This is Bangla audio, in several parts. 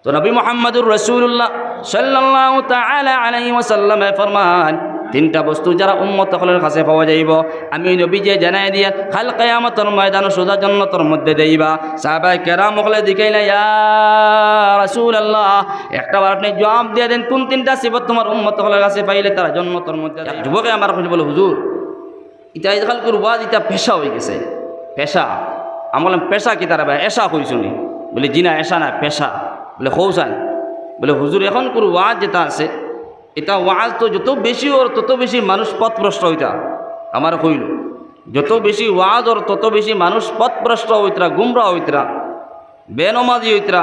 তো নবী মুহাম্মদুর রাসূলুল্লাহ সাল্লাল্লাহু তাআলা আলাইহি ওয়াসাল্লামে ফরমান তিনটা বস্তু যারা উম্মত সকলের কাছে পাওয়া যাইব আমি নবী যে জানাই দিয়া কাল কিয়ামতের ময়দানে সোজা জান্নাতের মধ্যে দেইবা। সাহাবায়ে কেরাম সকলে দিকাইলা ইয়া রাসূলুল্লাহ একটাবার আপনি জবাব দিয়ে দেন কোন তিনটা সিফত তোমার উম্মত সকলের কাছে পাইলে তারা জান্নাতের মধ্যে যাবে। যুবকে আমার কাছে বলে হুজুর এটা আজকাল ওয়াজ এটা পেশা হয়ে গেছে, পেশা। আমি বললাম পেশা কি তারা ভাই এশা কইছুনি? বলে জি না এশা না পেশা। বলে খৌসান বলে হুজুর এখন কোন ওয়াজ যেটা আছে এটা ওয়াজ তো যত বেশি ওর তত বেশি মানুষ পথভ্রষ্ট হইতা। আমার কইল যত বেশি ওয়াজ ওর তত বেশি মানুষ পথভ্রষ্ট হইতরা, গুমরা হইতরা, বেনমাজি হইতরা,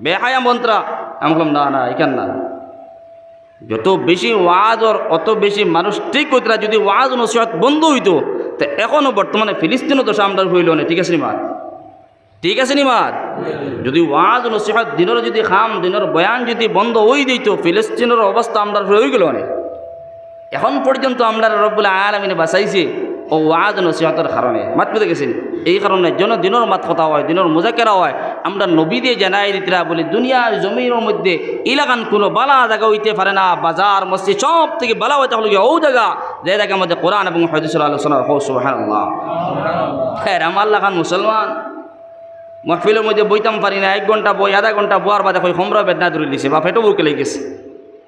বেহায়া মন্ত্রা। আমি বললাম না না এখান না, যত বেশি ওয়াজ ওর অত বেশি মানুষ ঠিক হইতরা। যদি ওয়াজ নসিহত বন্ধ হইতো তো এখনও বর্তমানে ফিলিস্তিনও তো সামলার হইল না। ঠিক আছে নি মাত? ঠিক আছে নি মাত? যদি ওয়াজ নসিহত দিনের যদি খাম দিনের বয়ান যদি বন্ধ হয়ে দিত ফিলিস্তিনের অবস্থা আমরা হয়ে গেল না। এখন পর্যন্ত আমরা রব্বুল আলামিন বাঁচাইছি ও ওয়াজ নসিহতের কারণে। মাত পেতে গেছেন এই কারণে যেন দিনের মাত কথা হয়, দিনের মুজাকেরা হয়। আমরা নবী দিয়ে জানাই দিতরা বলি দুনিয়ার জমিনের মধ্যে ইলাকান কোনো বালা জায়গা হইতে পারে না, বাজার মসজিদ সব থেকে বালা হইতে হলো ও জায়গা যে জায়গার মধ্যে কোরআন এবং হাদিসের আলোচনা হয়। সুবহানাল্লাহ। হ্যাঁ আমার লাখান মুসলমান মহফিলের মধ্যে বইতাম পারি না, 1 ঘন্টা বই, আধা ঘন্টা বোয়ার বাদে কই হোমরা বেদনা ধরে লিছে বা পেটো বুকে লেগে গেছে।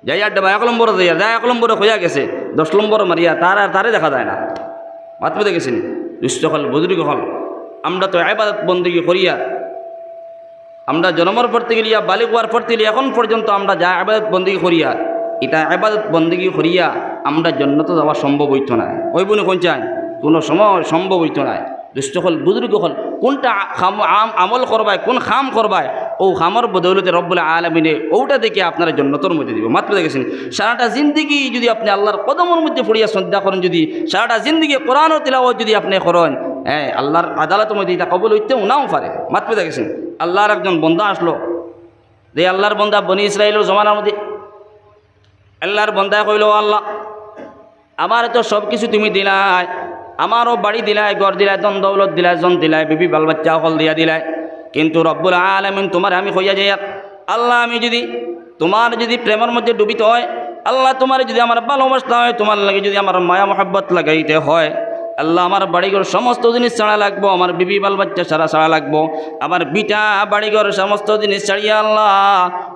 যাই আড্ডা বা 1 নম্বরে যাই 1 নম্বরে হইয়া গেছে 10 নম্বরে মারিয়া তারে দেখা যায় না। মাত পেতে গেছেন দুষ্ট হল বুজুর্গ হল। আমরা তো ইবাদত বন্দেগী করিয়া আমরা জন্মের পর থেকে লিয়া বালিক হওয়ার পর থেকে এখন পর্যন্ত আমরা যা ইবাদত বন্দেগী করিয়া এটা ইবাদত বন্দেগী করিয়া আমরা জান্নাতে যাওয়া সম্ভব হইতো না। ওই বনে কোন চাই কোনো সময় সম্ভব হইতো না। দুষ্ট হল বুজুর্গ হল কোনটা আমল করবায় কোন খাম করবায় ও খামর বদৌলতে রব্বুল আলামিনে ওটা দেখে আপনারা জান্নাতের মধ্যে দিব। মাত্র দেখেছেন সারাটা জিন্দগি যদি আপনি আল্লাহর কদমের মধ্যে পড়িয়া শ্রদ্ধা করেন, যদি সারাটা জিন্দগি কোরআন তিলাওয়াত যদি আপনি করেন, হ্যাঁ আল্লাহর আদালতের মধ্যে এটা কবুল হইতেও নাও পারে। মাত্র দেখেছেন আল্লাহর একজন বন্দা আসলো, যে আল্লাহর বন্দা বনি ইসরাইলের জমানার মধ্যে আল্লাহর বন্দা কইল আল্লাহ আমার তো সব কিছু তুমি দিলাই, আমারও বাড়ি দিলাই, ঘর দিলাই, ধন দৌলত দিলাই, জন দিলাই, বিবি বাল বাচ্চা হল দিয়া দিলাই, কিন্তু রব্বুল আলামিন তোমার আমি হইয়া যাই আল্লাহ আমি যদি তোমার যদি প্রেমের মধ্যে ডুবিতে হয়, আল্লাহ তোমার যদি আমার ভালোবাসতে হয়, তোমার লাগে যদি আমার মায়া মহব্বত লাগাইতে হয়, আল্লাহ আমার বাড়িঘর সমস্ত জিনিস ছাড়া লাগবো, আমার বিবি বাল বাচ্চা ছাড়া লাগবো, আমার বিটা বাড়িঘর সমস্ত জিনিস ছাড়িয়া আল্লাহ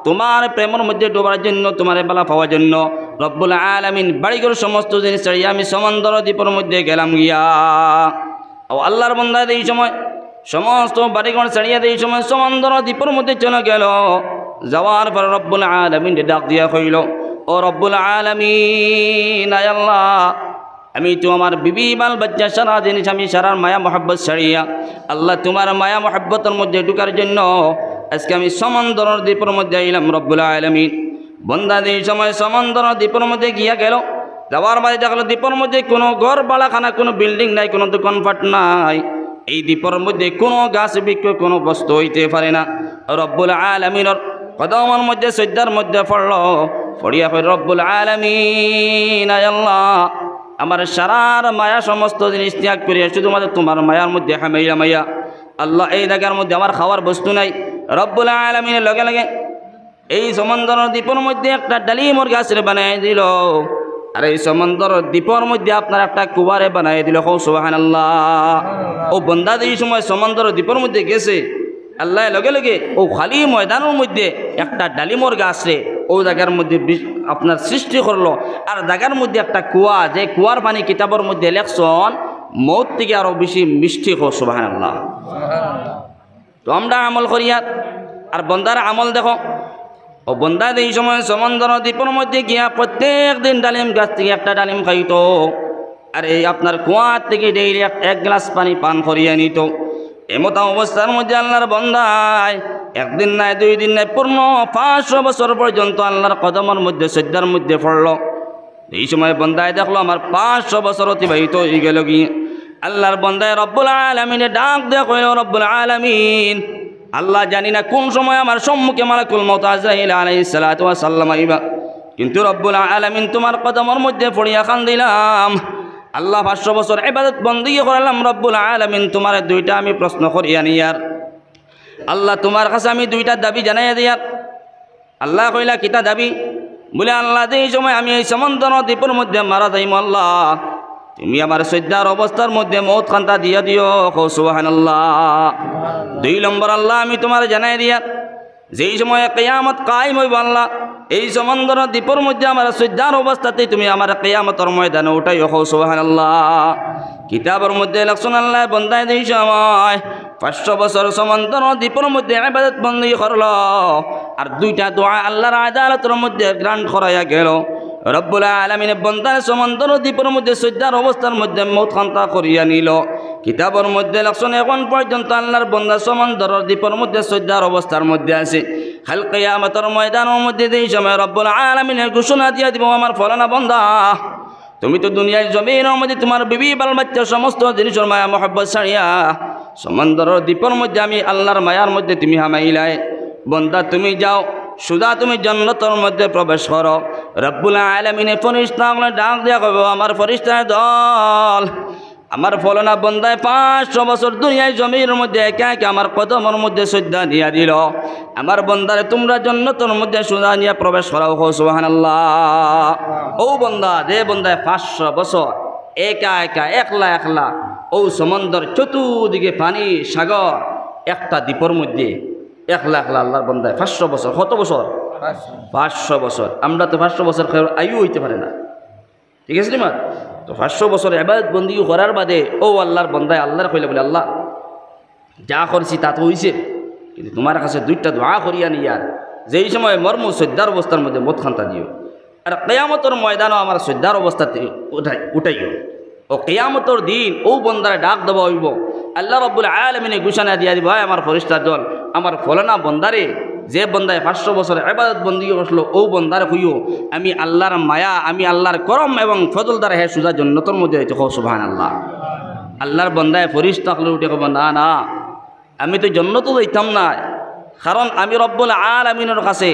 তোমার প্রেমের মধ্যে ডোবার জন্য, তোমার বেলা পাওয়ার জন্য রব্বুল আলামিন বাড়িঘর সমস্ত জিনিস ছাড়িয়া আমি সমুদ্র দ্বীপের মধ্যে গেলাম গিয়া। ও আল্লাহর বান্দা এই সময় সমস্ত বাড়িঘর ছাড়িয়া এই সময় সমুদ্র দ্বীপের মধ্যে চলে গেল। যাওয়ার পর রব্বুল আলামিন ডাক দিয়া কইল ও রব্বুল আলামিন আয় আল্লাহ আমি তো আমার বিবি বাল বাচ্চা সারা জিনিস আমি সারার মায়া মহব্বত ছাড়িয়া আল্লাহ তোমার মায়া মহব্বতের মধ্যে ঢুকার জন্য আজকে আমি সমুদ্র দ্বীপের মধ্যে আইলাম। রব্বুল আলামিন বন্দা এই সময় সমুদ্র দ্বীপের মধ্যে গিয়া গেল। যাওয়ার বাড়ি দেখলো দ্বীপের মধ্যে কোনো ঘর বালাখানা কোনো বিল্ডিং নাই, কোনো দোকানপাট নাই। এই দ্বীপের মধ্যে কোনো গাছ বৃক্ষ কোনো বস্তু হইতে পারে না। রব্বুল আলামিনের কদমের মধ্যে সজ্জার মধ্যে পড়ল, পড়িয়া কই রব্বুল আলামিন আয় আল্লাহ আমার সারার মায়া সমস্ত জিনিস ত্যাগ করিয়া শুধুমাত্র তোমার মায়ার মধ্যে হামাইয়া মাইয়া আল্লাহ এই জায়গার মধ্যে আমার খাওয়ার বস্তু নাই। রব্বুল আলামিনের লগে লগে এই সমুদ্র দ্বীপের মধ্যে একটা ডালিমর গাছের বানাই দিল, আর এই সমুদ্র দ্বীপের মধ্যে আপনার একটা কুয়ারে বানাই দিল। সুবহানাল্লাহ। ও বন্দা এই সময় সমুদ্র দ্বীপের মধ্যে গেছে, আল্লাহ লগে লগে ও খালি ময়দানের মধ্যে একটা ডালিমর গাছে ও জায়গার মধ্যে আপনার সৃষ্টি করলো, আর জায়গার মধ্যে একটা কুয়া, যে কুয়ার পানি কিতাবের মধ্যে লেখছন মৌত থেকে আরো বেশি মিষ্টি হো। সুবহানাল্লাহ। তো আমরা আমল করিয়া আর বন্দার আমল দেখো। ও বন্দা এই সময় সমুদ্র দ্বীপের মধ্যে গিয়া প্রত্যেক দিন ডালিম গাছ থেকে একটা ডালিম খাইত, আর এই আপনার কুয়ার থেকে ডেইলি 1 গ্লাস পানি পান করিয়া নিত। এমত অবস্থার মধ্যে আল্লাহর বন্দায় একদিন নাই 2 দিন নাই পূর্ণ 500 বছর পর্যন্ত আল্লাহর কদমের মধ্যে সজ্জার মধ্যে পড়ল। এই সময় বন্দায় দেখলো আমার 500 বছর অতিবাহিত হয়ে গেল। গিয়ে আল্লাহর বন্দায় রব্বুল আলামিনে ডাক দেয়া কইল রব্বুল আলামিন আল্লাহ জানি না কোন সময় আমার সম্মুখে মালাকুল মউত আজরাইল আলাইহিস সালাতু ওয়াস সালাম আইবা, কিন্তু রব্বুল আলামিন তোমার কদমের মধ্যে পড়িয়া কান্দিলাম। আল্লাহ 500 বছর ইবাদত বন্দেগী করলাম, রব্বুল আলামিন তোমার 2টা আমি প্রশ্ন করিয়া নিয়ার আল্লাহ তোমার কাছে আমি 2টা দাবি জানাইয়া দিয়ার। আল্লাহ কইলা কিতা দাবি বলে আল্লাহ এই সময় আমি এই সমুদ্র দ্বীপের মধ্যে মারা যাইম আল্লাহ তুমি আমার সজ্জার অবস্থার মধ্যে মৌত খান্তা দিয়া দিও সুবহানাল্লাহ। 2 নম্বর আল্লাহ আমি তোমার জানাই দিয়া যেই সময় কিয়ামত কায়েম হইব আল্লাহ এই সমুদ্র দ্বীপের মধ্যে আমার সজ্জার অবস্থাতে তুমি আমার কিয়ামতের ময়দানে উঠাইও সুবহানাল্লাহ। কিতাবের মধ্যে লেখছেন আল্লাহ বান্দায় এই সময় 500 বছর সমুদ্র দ্বীপের মধ্যে ইবাদত বন্দী করলো আর 2টা দোয়া আল্লাহর আদালতের মধ্যে গ্রান্ট করাইয়া গেল। রব্বুল আলামিন বান্দার সমুদ্র দ্বীপের মধ্যে সজ্জার অবস্থার মধ্যে মৌত খান্তা করিয়া নিল। কিতাবের মধ্যে লেখছেন এখন পর্যন্ত আল্লাহর বান্দা সমুদ্র দ্বীপের মধ্যে সজ্জার অবস্থার মধ্যে আছে। কাল কিয়ামতের ময়দানের মধ্যে এই সময় রব্বুল আলামিনের ঘোষণা দিয়া দিব আমার ফলানা বান্দা তুমি তো দুনিয়ার জমিনের মধ্যে তোমার বিবি বাল বাচ্চা সমস্ত জিনিসের মায়া মহব্বত ছাড়িয়া সমুদ্র দ্বীপের মধ্যে আমি আল্লাহর মায়ার মধ্যে তুমি হামাইলাই বান্দা তুমি যাও সুদা তুমি জান্নাতের মধ্যে প্রবেশ করো। রব্বুল আলামিনের ফেরেশতাগুলো ডাক দিয়া কইবো আমার ফেরেশতার দল আমার ফলনা বন্দায় 500 বছর দুনিয়ায় জমির মধ্যে একা একা আমার কদমের মধ্যে সজ্জা দিয়া দিল আমার বন্দারে তোমরা জান্নাতের মধ্যে সুদা নিয়ে প্রবেশ করাও সুবহানাল্লাহ। ও বন্দা যে বন্দায় 500 বছর একা একা একলা একলা ও সমুদ্র চতুর্দিকে পানি সাগর একটা দ্বীপের মধ্যে একলা একলা আল্লাহর বন্দায় 500 বছর কত বছর 500 বছর আমরা তো 500 বছর আয়ু হইতে পারে না ঠিক আছে না তো 500 বছর ইবাদত বন্দী করার বাদে ও আল্লাহর বন্দায় আল্লাহর কইলে বলে আল্লাহ যা করছি তা তো হইছে কিন্তু তোমার কাছে 2টা দোয়া করিয়া নিয়ার যেই সময় মর্ম সজ্জার অবস্থার মধ্যে মত খান্তা দিও আর কিয়ামতের ময়দানও আমার সজ্জার অবস্থাতে উঠাইও ও কিয়ামতের দিন ও বন্দারে ডাক দেওয়া হইব আল্লাহ রাব্বুল আলামিনে ঘোষণা দিয়া দিব আমার ফেরেশতার দল আমার ফলানা বন্দারে যে বন্দায় 500 বছর ইবাদত বন্দী করলো ও বন্দারে কইও আমি আল্লাহর মায়া আমি আল্লাহর করম এবং ফজল দ্বারা হে সুজা জান্নাতের মধ্যে হইতে সুবহানাল্লাহ। আল্লাহর বন্দায় ফেরেশতাগুলো উঠে কব না না আমি তো জান্নাতে যাইতাম না কারণ আমি রব্বুল আলামিনের কাছে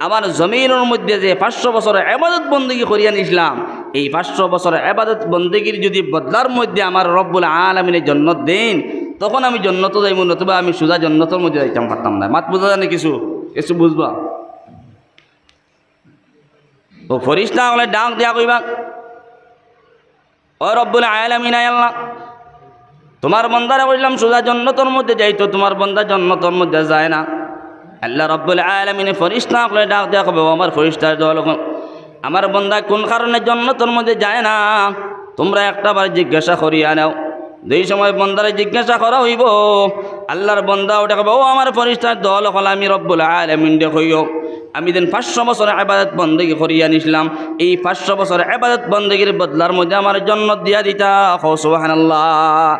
আমার জমিনের মধ্যে যে 500 বছর ইবাদত বন্দী করিয়া নিছিলাম এই 500 বছর ইবাদত বন্দীর যদি বদলার মধ্যে আমার রব্বুল আলামিনের জান্নাত দেন তখন আমি জান্নাতে যাইব নতুবা আমি সুজা জান্নাতের মধ্যে যাইতাম পারতাম না। মাত বুঝা জানে কিছু কিছু বুঝবা ও ফেরেশতা হলে ডাক দিয়া কইবা ও রব্বুল আলামিন আল্লাহ তোমার বান্দারে কইলাম সুজা জান্নাতের মধ্যে যাইতো তোমার বান্দা জান্নাতের মধ্যে যায় না। আল্লাহ রাব্বুল আলামিন ফেরেশতা হলে ডাক দিয়া কইবা আমার ফেরেশতার দল আমার বান্দা কোন কারণে জান্নাতের মধ্যে যায় না তোমরা একটাবার জিজ্ঞাসা করিয়া নাও। যেই সময় বন্দারে জিজ্ঞাসা করা হইব আল্লাহর বন্দা ওটা কবে ও আমার ফেরেশতার দল হল আমি রব্বুল আলামিন দেখইও আমি দিন 500 বছর ইবাদত বندگی করিয়া নিছিলাম এই 500 বছর ইবাদত বندگির বদলার মধ্যে আমার জান্নাত দিয়া দিতা সুবহানাল্লাহ।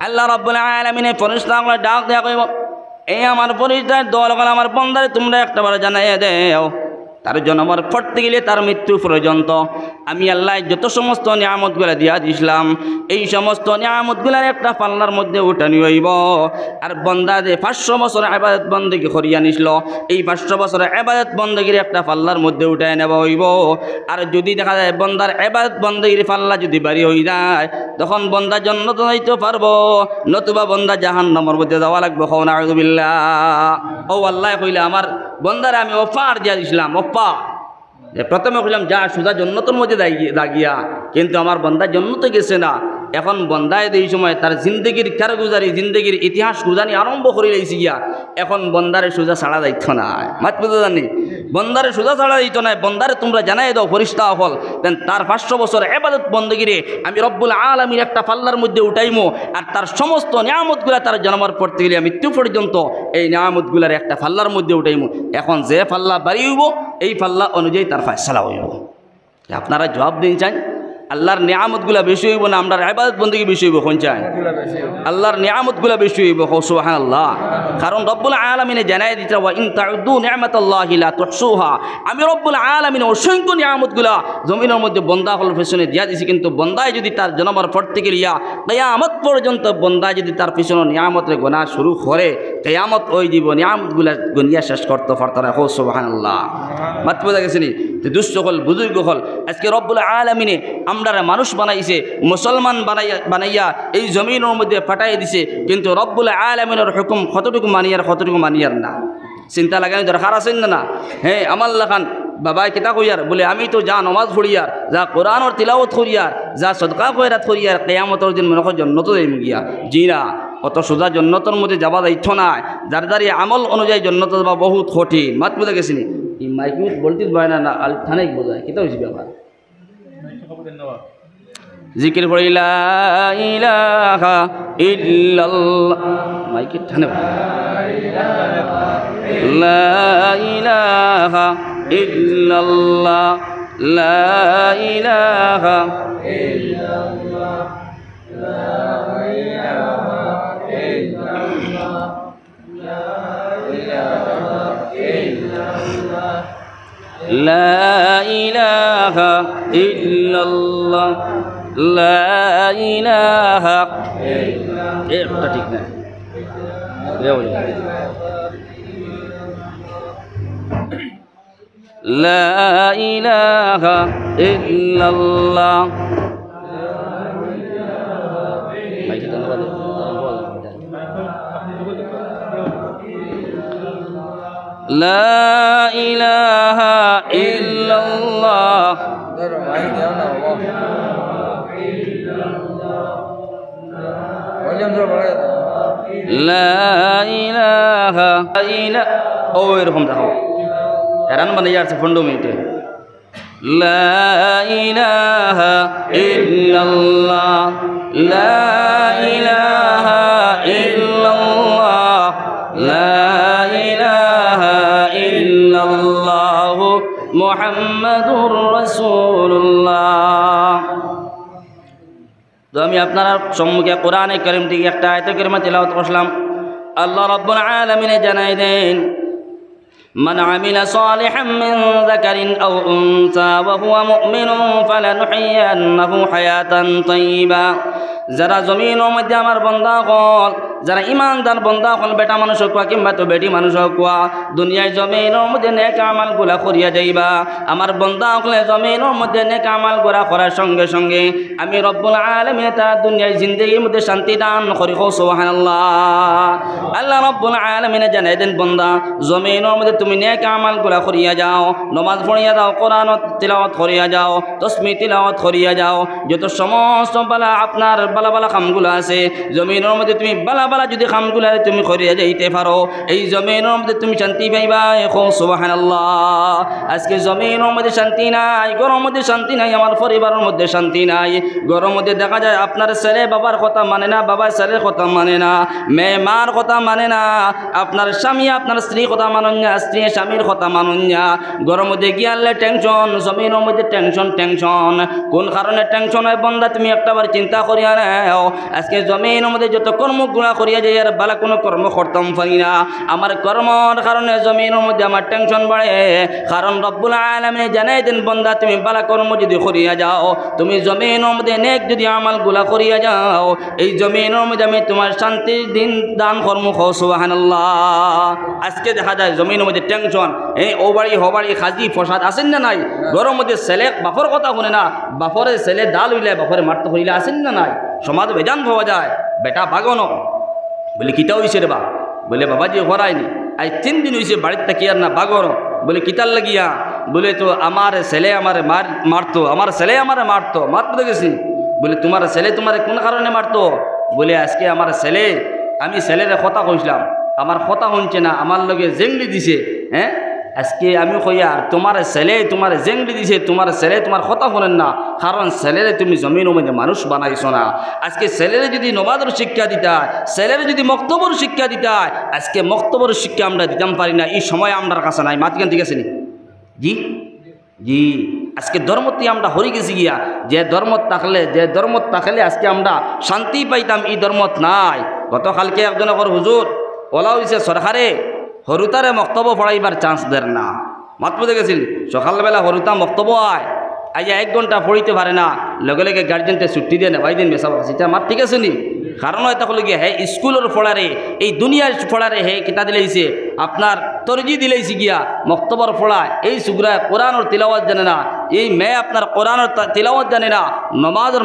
আল্লাহ রাব্বুল আলামিনের ফেরেশতাগুলো ডাক দেয়া কইব এই আমার ফেরেশতার দল হল আমার বন্দারে তোমরা একটাবার জানাইয়া দেও তার জন্মের পর থেকে তার মৃত্যু পর্যন্ত আমি আল্লাহ যত সমস্ত নিয়ামতগুলো দিয়া দিছিলাম এই সমস্ত নিয়ামতগুলোর একটা পাল্লার মধ্যে উঠানি হইব আর বন্দা যে 500 বছর ইবাদত বندگی করিয়া নিছিল এই 500 বছর ইবাদত বندگির একটা পাল্লার মধ্যে উঠায় নেওয়া হইব। আর যদি দেখা যায় বন্দার ইবাদত বندگির পাল্লা যদি বাড়ি হয়ে যায় তখন বন্দা জান্নাতে যাইতে পারবো নতুবা বন্দা জাহান্নামের মধ্যে যাওয়া লাগবে নাউযুবিল্লাহ। ও আল্লাহ কইলে আমার বন্দারে আমি অফার দিয়া দিছিলাম প্রথমে কইলাম যা সুজা জান্নাতের মধ্যে দাগিয়া কিন্তু আমার বন্দা জান্নাতে গেছে না এখন বন্দায় এই সময় তার জিন্দগির কারগুজারি জিন্দগির ইতিহাস গুজানি আরম্ভ করে লাইছি গিয়া এখন বন্দারে সুজা ছাড়া যাইত না মাত বুঝা জানি বন্দারে সুজা ছাড়া যাইত না বন্দারে তোমরা জানাই দাও ফেরেশতা হল দেন তার 500 বছর ইবাদত বندگিরে আমি রব্বুল আলামিন একটা পাল্লার মধ্যে উঠাইমু আর তার সমস্ত নিয়ামতগুলা তার জন্মের পর থেকে মৃত্যু পর্যন্ত এই নিয়ামতগুলার একটা পাল্লার মধ্যে উঠাইমু এখন যে পাল্লা বাড়ি হইব এই পাল্লা অনুযায়ী তার ফয়সালা হইব। আপনারা জবাব দিন চান আল্লাহর নিয়ামতগুলা বেশি হইব না আমরা ইবাদত বندگی বেশি হইব কোন চান আল্লাহর নিয়ামতগুলা বেশি হইব সুবহানাল্লাহ। কারণ রব্বুল আলামিন জানাই দিতে ওয়া ইন তাউদু নি'মাতাল্লাহি লা তুহসুহা আমি রব্বুল আলামিন অসংখ্য নিয়ামতগুলা জমিনের মধ্যে বান্দা হল পেছনে দিয়া দিছি কিন্তু বান্দায় যদি তার জন্মের পর থেকে লিয়া কিয়ামত পর্যন্ত বান্দা যদি তার পিছনে নিয়ামতের গোনা শুরু করে কিয়ামত ওই দিব নিয়ামতগুলা গনিয়া শেষ করতে পারত না সুবহানাল্লাহ। মাত বুঝা গেছে নি তো দুষ্ট হল বুজুর্গ হল আজকে রব্বুল আলামিন আমরা মানুষ বানাইছে মুসলমান বানাইয়া এই জমিনের মধ্যে পাঠাই দিছে কিন্তু রব্বুল আলামিনের হুকুম কতটুকু মানিয়ার না চিন্তা লাগানি দরকার আছে না? হ্যাঁ আমার লাখান বাবাই কিতা কইয়ার বলে আমি তো যা নমাজ পড়িয়ার যা কোরআনর তিলাওয়াত করিয়ার যা সদকা কইরাত করিয়ার কিয়ামতের দিন মনে হয় জান্নাত যাইম গিয়া। জি না, অত সোজা জান্নাতের মধ্যে যাবা দায়িত্ব নাই। যার দ্বারা আমল অনুযায়ী জান্নাত যাবা বহুত কঠিন। মাত বুঝা গেছিনি? এই মাইক বলতে পারে না আল থানাই বোঝায় কিতা হইছে ব্যাপার। জিকির পড়ি লা ইলাহা ইল্লাল্লাহ মাইকে থানে লা ইলাহা ইল্লাল্লাহ লা ইলাহা ইল্লাল্লাহ লা ইলাহা ইল্লাল্লাহ লা ইলাহা ইল্লাল্লাহ লা ইলাহা ইল্লাল্লাহ লা ইলাহা এটা ঠিক না লা ইলাহা ইল্লাল্লাহ লা ইলাহা ইল্লাল্লাহ লা ইলাহা ইল্লা ও এরকম দেখো এরান মানে যাচ্ছে 15 মিনিটে লা ইলাহা ইল্লাল্লাহ লা ইলাহা ইল্লাল্লাহ লা ইলাহা ইল্লাল্লাহ মুহাম্মাদুর রাসূলুল্লাহ। তো আমি আপনার সম্মুখে কোরআনে কারীম থেকে একটা আয়াত কারিমা তেলাওয়াত করলাম। আল্লাহ রাব্বুল আলামিন জানাই দেন من عمل صالحا من ذكر أو أنثى وهو مؤمن فلنحيينه حياة طيبة। যারা জমিনের মধ্যে আমার বান্দা হল, যারা ইমানদার বান্দা হল, বেটা মানুষ হোক কিংবা তো বেটি মানুষ হোক, দুনিয়ায় জমিনের মধ্যে নেক আমাল গুলা করিয়া যাইবা। আমার বান্দা হলে জমিনের মধ্যে নেক আমাল গুলা করার সঙ্গে সঙ্গে আমি রব্বুল আলামিন তার দুনিয়ার জিন্দেগির মধ্যে শান্তি দান করি। সুবহানাল্লাহ। আল্লাহ রব্বুল আলামিন জানাই দেন বান্দা জমিনের মধ্যে তুমি নেক আমাল গুলা করিয়া যাও, নামাজ পড়িয়া যাও, কোরআন তিলাওয়াত করিয়া যাও, তাসবিহ তিলাওয়াত করিয়া যাও, যত সমস্ত বালা আপনার বালা বালা কামগুলো আছে জমিনের মধ্যে তুমি বালা বালা যদি কামগুলো তুমি করিয়া যাইতে পারো, এই জমিনের মধ্যে তুমি শান্তি পাইবা। সুবহানাল্লাহ। আজকে জমিনের মধ্যে শান্তি নাই, ঘরের মধ্যে শান্তি নাই, আমার পরিবারের মধ্যে শান্তি নাই। ঘরের মধ্যে দেখা যায় আপনার ছেলে বাবার কথা মানে না, বাবা ছেলের কথা মানে না, মেয়ে মার কথা মানে না, আপনার স্বামী আপনার স্ত্রীর কথা মানুন না, স্ত্রী স্বামীর কথা মানুন না। ঘরের মধ্যে গিয়ালে টেনশন, জমিনের মধ্যে টেনশন টেনশন। কোন কারণে টেনশন হয় বন্দা তুমি একটাবার চিন্তা করিয়া নাও। আজকে জমিনের মধ্যে যত কর্মগুলা করিয়া যাই আর বালা কোনো কর্ম করতাম পারি না, আমার কর্মর কারণে জমিনের মধ্যে আমার টেনশন বাড়ে। কারণ রব্বুল আলামিন জানাই দেন বন্দা তুমি বালা কর্ম যদি করিয়া যাও, তুমি জমিনের মধ্যে নেক যদি আমালগুলা করিয়া যাও, এই জমিনের মধ্যে আমি তোমার শান্তির দিন দান কর্ম। সুবহানাল্লাহ। আজকে দেখা যায় জমিনের মধ্যে টেনশন, এই ও বাড়ি হ বাড়ি খাজি ফসাদ আসেন না নাই? ঘরের মধ্যে ছেলে বাপর কথা শুনে না, বাপরে ছেলে ডাল হইলে বাপরে মারতে হইলে আসেন না নাই? সমাজ বেজান পাওয়া যায়। বেটা বাগন বলে কিতা হয়েছে রে বা? বলে বাবাজি হরাইনি, আজ 3 দিন হয়েছে বাড়ির থাকি আর না বাগর। বলে কিতার লাগিয়া? বলে তো আমার ছেলে আমারে মারতো, আমার ছেলে আমারে মারতো। মারতে গেছি। বলে তোমার ছেলে তোমারে কোন কারণে মারতো? বলে আজকে আমার ছেলে, আমি ছেলের কথা কইছিলাম, আমার কথা শুনছে না, আমার লগে জেংলি দিছে। হ্যাঁ আজকে আমি কই আর তোমার ছেলে তোমার জেংলি দিছে, তোমার ছেলে তোমার কথা শুনেন না, কারণ ছেলেরে তুমি জমিনের মধ্যে মানুষ বানাইছো না। আজকে ছেলেরে যদি নমাজের শিক্ষা দিতা, ছেলেরে যদি মক্তবর শিক্ষা দিতা, আজকে মক্তবর শিক্ষা আমরা দিতাম পারি না, এই সময় আমার কাছে নাই। মাতকেন ঠিক আছে নি? জি জি। আজকে ধর্মতে আমরা হরি গেছি গিয়া, যে ধর্ম থাকলে আজকে আমরা শান্তি পাইতাম, এই ধর্মত নাই। গতকালকে একজন হুজুর ওলা হয়েছে সরকারে হরুতারে মক্তব পড়াইবার চান্স দেন না। মাত বুঝে গেছিল, সকালবেলা হরুতা মক্তব আয় আইয়া 1 ঘন্টা পড়িতে পারে না, লগে লগে গার্জেনটা ছুটি দিয়ে নেবাই দিন বেসা সেটা মাত ঠিক আছে নি? কারণ হয়তো হলো গিয়ে হে স্কুলের পড়ারে, এই দুনিয়ার পড়ারে হে কিতা দিলেইছে আপনার তরজি দিলেইছে গিয়া মক্তবর পড়ায়, এই সুগ্রায় কোরআনের তিলাওয়াত জানে না, এই মেয়ে আপনার কোরআনের তিলাওয়াত জানে না, নমাজের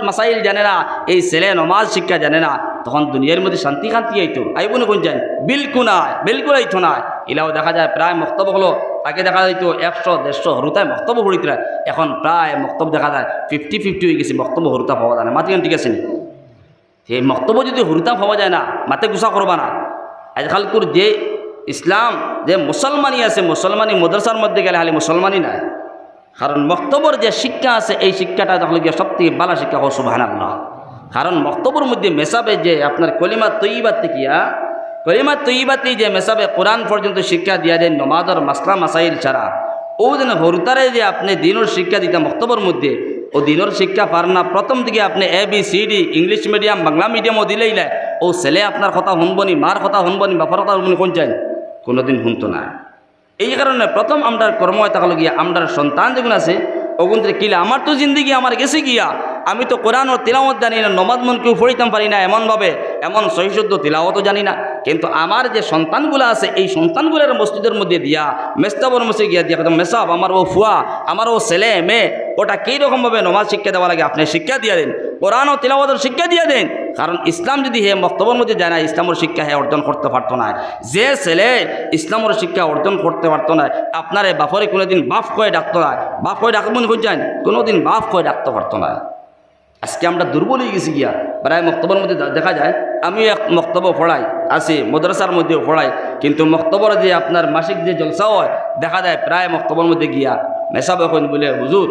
মাসাইল জানে না, এই ছেলে নমাজ শিক্ষা জানে না। তখন দুনিয়ার মধ্যে শান্তি শান্তি আইতো আইব না কোন যান বিলকুল আইতো না। এলাও দেখা যায় প্রায় মক্তব্য হলো আগে দেখা যাইত 100-150 হরুতায় মক্তব্য হরিতরা, এখন প্রায় মক্তব্য দেখা যায় 50-50 হয়ে গেছে, মক্তব্য হরুতা পাওয়া যায় না। মাতিগান ঠিক আছে নি? সেই মক্তব্য যদি হরুতা পাওয়া যায় না, মাতে গুছা করবা না। আজকালকুর যে ইসলাম যে মুসলমানি আছে, মুসলমানি মাদ্রাসার মধ্যে গেলে খালি মুসলমানই নাই, কারণ মক্তব্যর যে শিক্ষা আছে এই শিক্ষাটা তাহলে গিয়ে সবথেকে ভালো শিক্ষা হোক সুবহানাল্লাহ। কারণ মক্তব্যর মধ্যে মেসাবে যে আপনার কলিমা তৈয়্যিবাত থেকিয়া কলিমা তৈয়্যিবাতে যে মেসাবে কোরআন পর্যন্ত শিক্ষা দিয়া যায় নমাজের মাসলা মাসাইল ছাড়া, ও যেন হরুতারে যে আপনি দিনের শিক্ষা দিতে মক্তব্যর মধ্যে ও দিনের শিক্ষা পার না, প্রথম থেকে আপনি ABCD ইংলিশ মিডিয়াম বাংলা মিডিয়ামও দিলেই ও ছেলে আপনার কথা শুনবনি, মার কথা শুনবনি, বাপার কথা শুনবনি, কোন চাই কোনোদিন শুনতো না। এই কারণে প্রথম আমরা কর্ম থাকলো গিয়া আমরা সন্তান যেগুলো আছে ওগুন কিলা আমার তো জিন্দিগি আমার গেছে গিয়া, আমি তো কোরআন ও তিলাওয়াত জানি না, নমাজ মন কেউ পড়িতাম পারি না এমনভাবে, এমন সহিশুদ্ধ তিলাওয়াতও জানি না, কিন্তু আমার যে সন্তানগুলো আছে এই সন্তানগুলোর মসজিদের মধ্যে দিয়া মেস্তাবর মসজিদ গিয়া দিয়া মেসাব আমার ও ফুয়া আমার ও ছেলে মেয়ে ওটা কীরকমভাবে নমাজ শিক্ষা দেওয়া লাগে আপনি শিক্ষা দিয়ে দেন, কোরআন ও তিলাওয়াতের শিক্ষা দিয়ে দেন। কারণ ইসলাম যদি হে মক্তব্যের মধ্যে যায় না, ইসলামের শিক্ষা হে অর্জন করতে পারতো না। যে ছেলে ইসলামের শিক্ষা অর্জন করতে পারতো না, আপনার বাপরে কোনোদিন বাপ কয়ে ডাকতো না, বাপ কয়ে ডাকবেন খুঁজছেন, কোনোদিন বাপ কয়ে ডাকতে পারতো না। আজকে আমরা দুর্বল হয়ে গেছি গিয়া, প্রায় মক্তব্যের মধ্যে দেখা যায় আমি এক মক্তব্য পড়াই আছি, মাদ্রাসার মধ্যেও পড়াই, কিন্তু মক্তব্যর যে আপনার মাসিক যে জলসা হয় দেখা যায় প্রায় মক্তব্যের মধ্যে গিয়া মেসাব এখন বলে হুজুর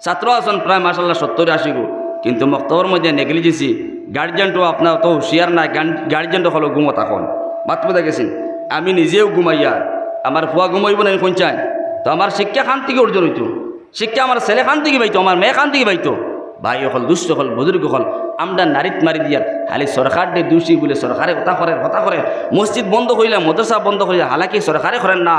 ছাত্র আছেন প্রায় মাশাআল্লাহ 70-80 গো, কিন্তু মক্তব্যর মধ্যে নেগলিজেছি, গার্জিয়ানটাও আপনার তো হুঁশিয়ার নাই, গার্জিয়ানটা হলো ঘুমো তখন মাতপদা গেছেন, আমি নিজেও ঘুমাইয়া আমার ফুয়া ঘুমাইব না কোন চাই, তো আমার শিক্ষা খান থেকে অর্জন হইতো, শিক্ষা আমার ছেলে খান থেকে পাইতো, আমার মেয়ে খান থেকে পাইতো। ভাই হল দুষ্ট হল বুজুর্গ হল আমরা নারীত মারি দিয়ার খালি সরকার দে দোষী বলে সরকারে কথা করে মসজিদ বন্ধ করিলে মাদ্রাসা বন্ধ করিয়া, হালাকি সরকারে করেন না,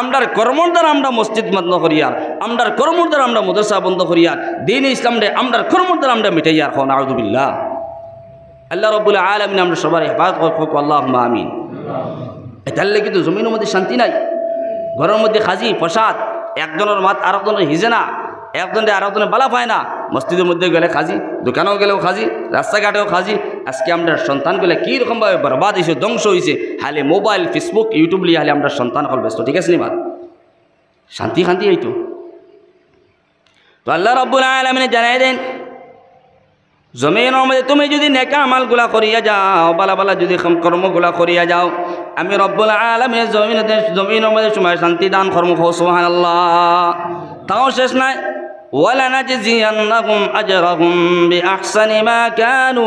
আমরার কর্মর দ্বারা আমরা মসজিদ বন্ধ করিয়ার, আমরার কর্মর দ্বারা আমরা মাদ্রাসা বন্ধ করিয়ার, দিন ইসলাম রে আমরার কর্মর দ্বারা আমরা মিটাইয়ার হন। আউযুবিল্লাহ। আল্লাহ রাব্বুল আলামিন আমরা সবার হেফাজত করুক, আল্লাহুম্মা আমিন। এটার লেগে তো জমিনের মধ্যে শান্তি নাই, ঘরের মধ্যে খাজি প্রসাদ, একজনের মাত আরেকজনের হিজে না, একজনের আরেকজনের বালা পায় না, মসজিদের মধ্যে গেলে খাজি, দোকানেও গেলেও খাজি, রাস্তাঘাটেও খাজি। আজকে আমরা সন্তানগুলো কীরকমভাবে বরবাদ হয়েছে, ধ্বংস হয়েছে, হালে মোবাইল ফেসবুক ইউটিউব লিয়ে হালে আমরা সন্তান হল ব্যস্ত, ঠিক আছে নি মা? শান্তি হইতো তো আল্লাহ রাব্বুল আলামিন জানাই দেন জমিনের মধ্যে তুমি যদি নেক আমালগুলা করিয়া যাও, বালা বালা যদি কর্মগুলা করিয়া যাও, আমি রব্বুল আলামিন জমিনের মধ্যে সময় শান্তি দান কর্ম সুবহানাল্লাহ। তাও শেষ নাই, ওয়ালানাজজিয়ান্নাহুম আজরাহুম বিআহসানি মা কানু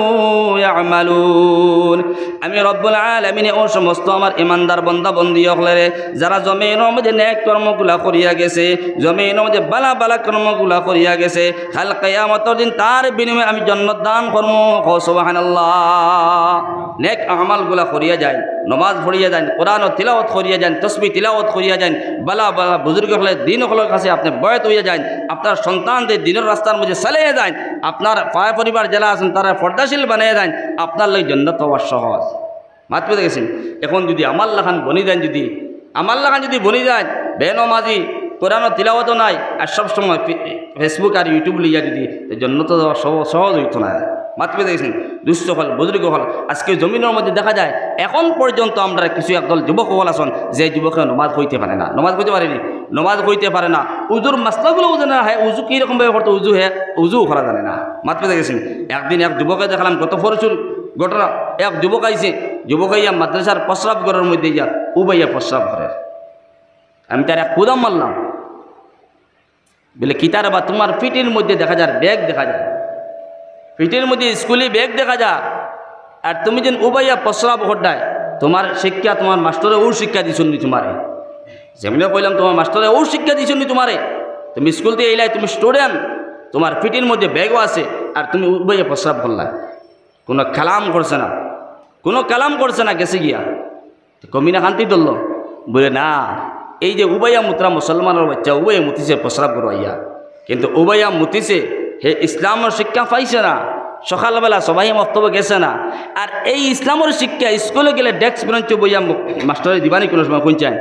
ইয়ামালুন। আমি রব্বুল আলামিন ও সমস্ত আমার ইমানদার বান্দা বন্দী হলে যারা জমিনের মধ্যে নেক কর্মগুলা করিয়া গেছে, জমিনের মধ্যে বালা বালা কর্মগুলা করিয়া গেছে, কাল কিয়ামতের দিন তার বিনিময়ে আমি জান্নাত দান করব সুবহানাল্লাহ। নেক আমালগুলা করিয়া যায়, নমাজ পড়িয়া যান, কোরআন ও তিলাওয়াত করিয়া যান, তসবিহ তিলাওয়াত করিয়া যান, বালা বালা বুজুর্গ হলে দিন হলের কাছে আপনি বয়ত হইয়া যান, আপনার সন্তানদের দিনের রাস্তার মধ্যে চালিয়ে যান, আপনার পায় পরিবার যারা আছেন তারা পর্দাশীল বানিয়ে দেন, আপনার লাগে জান্নাত পাওয়া সহজ। মাত পেতে গেছেন। এখন যদি আমার লাখান বনি দেন, যদি আমার লাখান যদি বনি যায় বেনমাজি, কোরআন ও তিলাওয়াতও নাই, আর সবসময় ফেসবুক আর ইউটিউব লিয়া যদি জান্নাত দেওয়া সহজ হইতো না। মাত পেতে গেছেন। দুস্থ হল বুজুর্গ হল আজকে জমিনের মধ্যে দেখা যায় এখন পর্যন্ত আমরা কিছু একদল যুবক হল আছেন যে যুবকে নমাজ হইতে পারে না, নমাজ হইতে পারেনি, নমাজ হইতে পারে না, উজুর মাসলাগুলো জানে না, হ্যাঁ উজু কীরকমভাবে করতো উজু করা জানে না। মাত পেতে গেছেন। একদিন এক যুবকে দেখালাম, কত প্রচুর ঘটনা, এক যুবক আইছে, যুবক আইয়া মাদ্রাসার প্রস্রাব ঘরের মধ্যে ইয়া উবাইয়া প্রস্রাব ঘরের, আমি তার এক কুদাম মারলাম, বলে কিতার বা তোমার পিঠের মধ্যে দেখা যায় ব্যাগ দেখা যায়, পিঠের মধ্যে স্কুলে ব্যাগ দেখা যায়, আর তুমি যেন উবাইয়া প্রস্রাব ঘটায়, তোমার শিক্ষা তোমার মাস্টরে ও শিক্ষা দিছুন নি তোমারে, যেমনি কইলাম তোমার মাস্টরে ও শিক্ষা দিছুন নি তোমারে, তুমি স্কুল থেকে এলাই, তুমি স্টুডেন্ট, তোমার পিঠের মধ্যে ব্যাগও আছে, আর তুমি উবাইয়া প্রস্রাব করলা, কোনো কালাম করছে না, কোনো কালাম করছে না, গেছে গিয়া কমিনা শান্তি ধরল, বলে না এই যে উবাইয়া মুতরা মুসলমানের বাচ্চা উবাইয়া মুতিছে প্রস্রাব করবাইয়া, কিন্তু উবাইয়া মুতিছে হে ইসলামের শিক্ষা পাইছে না, সকালবেলা সবাই মক্তব্য গেছে না, আর এই ইসলামের শিক্ষা স্কুলে গেলে ডেস্ক বেঞ্চে বইয়া মাস্টরে দিবানি কোনো সময় কোনচান,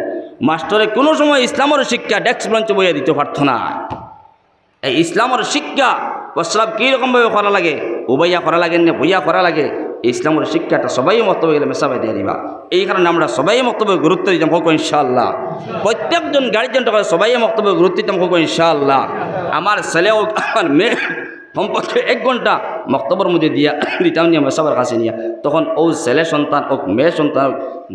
মাস্টরে কোনো সময় ইসলামের শিক্ষা ডেস্ক বেঞ্চে বইয়া দিতে পারত না। এই ইসলামের শিক্ষা প্রস্রাব কীরকমভাবে করা লাগে, উবাইয়া করা লাগে না বইয়া করা লাগে, ইসলামের শিক্ষাটা সবাই মক্তব্য গেলে মেসাবে দিয়ে দিবা। এই কারণে আমরা সবাই মক্তব্য গুরুত্ব দিতাম হোক ইনশাআল্লাহ। প্রত্যেকজন গার্জিয়ানটা সবাই মক্তব্য গুরুত্ব দিতাম হোক ইনশাআল্লাহ। আমার ছেলেও আমার মেয়ে সম্পর্কে 1 ঘন্টা মক্তব্যের মধ্যে দিয়া দিতাম নিয়ে মেসাবার কাছে নিয়ে, তখন ও ছেলে সন্তান ও মেয়ে সন্তান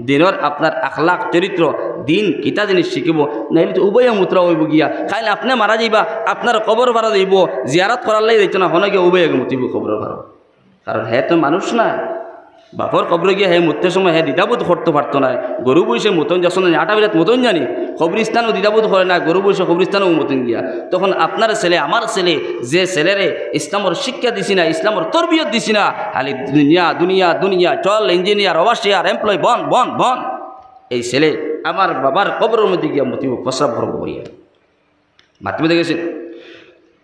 দিনের আপনার আখলাক চরিত্র দিন কিতা জিনিস শিখিব, নাইলে তো উভয় মূত্র হইব গিয়া খাইলে আপনি মারা যাইবা, আপনার কবর ভাড়া যাইব, জিয়ারত করার লাগি যাইতো না, হনে গিয়ে উভয় মুতিব কবর ভাড়া। কারণ হ্যাঁ তো মানুষ না, বাপর কবরে গিয়ে হ্যাঁ মুততে সময় হ্যাঁ দ্বিধাবোধ করতে পারতো না। গরু বইসে মতন যখন 8টা বিরাত মতন জানি কবরিস্তানও দ্বিধাবোধ করে না, গরু বইসে কবরিস্তানও মতন গিয়া। তখন আপনার ছেলে আমার ছেলে যে ছেলেরে ইসলামের শিক্ষা দিছি না, ইসলামের তরবিয়ত দিছি না, খালি দুনিয়া দুনিয়া দুনিয়া চল, ইঞ্জিনিয়ার অবশ্যিয়ার এমপ্লয় বন বন বন, এই ছেলে আমার বাবার কবরের মধ্যে গিয়া মতিব প্রস্রাব করবো বইয়া মাতৃ দেখেছেন।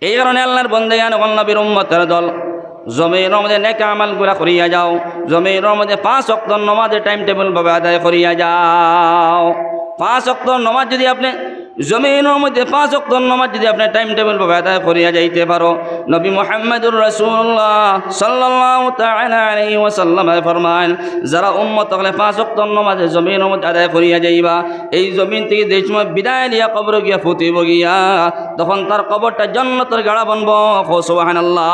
এই কারণে আল্লাহর বন্দেগান নবীর উম্মতের দল জমিনের মধ্যে নেক আমাল গুলা করিয়া যাও, জমিনের মধ্যে 5 ওয়াক্ত নামাজের টাইম টেবিল ভাবে আদায় করিয়া যাও। 5 ওয়াক্ত নামাজ যদি আপনি জমিনের মধ্যে 5 ওয়াক্ত নামাজ যদি আপনি টাইম টেবিল ভাবে আদায় করিয়া যাইতে পারো, নবী মুহাম্মদুর রাসূলুল্লাহ সাল্লাল্লাহু তাআলা আলাইহি ওয়াসাল্লাম ফরমান, যারা উম্মত হলে 5 ওয়াক্ত নামাজ জমিনের মধ্যে আদায় করিয়া যাইবা, এই জমিন থেকে যে সময় বিদায় নিয়া কবর গিয়া ফুটিব গিয়া, তখন তার কবরটা জান্নাতের গাড়া বানবো। সুবহানাল্লাহ।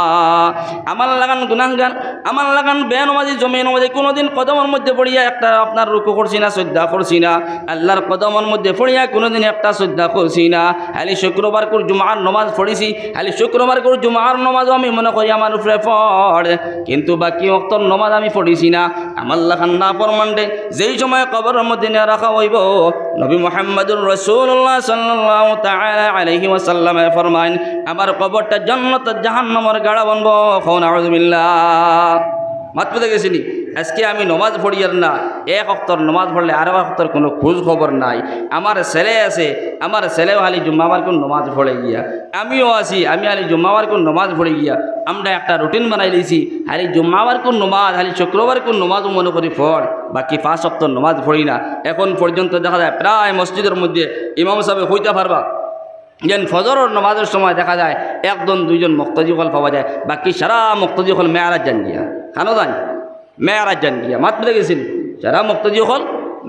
আমার লাগান গুনাহগার, আমার লাগান বেনামাজি জমিনের মধ্যে কোনোদিন কদমের মধ্যে পড়িয়া একটা আপনার রুকু করছি না, সজদা করছি না, আল্লাহর কদমের মধ্যে পড়িয়া কোনোদিন একটা সজদা করছি না। খালি শুক্রবার করে জুমার নামাজ পড়েছি, খালি শুক্রবার করে জুমার নামাজ আমি মনে করি আমার উপরে পড়ে, কিন্তু বাকি ওয়াক্তর নামাজ আমি পড়েছি না। আমার লাগান না ফরমান্ডে যেই সময় কবরের মধ্যে নিয়ে রাখা হইব, নবী মুহাম্মদুর রাসূলুল্লাহ সাল্লাল্লাহু তাআলা আলাইহি ওয়াসাল্লাম ফরমান, আমার কবরটা জান্নাতের জাহান্নামের গাড়া বানবো। নাউযুবিল্লাহ। মাত্র দেখেছিনি আজকে আমি নমাজ পড়ি আর না, 1 ওয়াক্তর নমাজ পড়লে আর 1 ওয়াক্তর কোনো খোঁজ খবর নাই। আমার ছেলে আছে, আমার ছেলেও আলি জুম্মাবার কোন নমাজ পড়ে গিয়া, আমিও আছি, আমি আলি জুম্মাবার কোন নমাজ পড়ে গিয়া। আমরা একটা রুটিন বানাই দিয়েছি, আলি জুম্মাবার কোন নমাজ, আলি শুক্রবার কোন নমাজও মনে করি পড়, বাকি 5 ওয়াক্তর নমাজ পড়ি না। এখন পর্যন্ত দেখা যায় প্রায় মসজিদের মধ্যে ইমাম সাহেব হইতে পারবা যেন ফজরের নামাজের সময় দেখা যায় 1-2জন মুক্তাদি হল পাওয়া যায়, বাকি সারা মুক্তাদি হল মেয়ারাজ যান গিয়া, খানো যান মেয়ারাজ যান গিয়া। মাত বুঝে গেছেন, সারা মুক্তাদি হল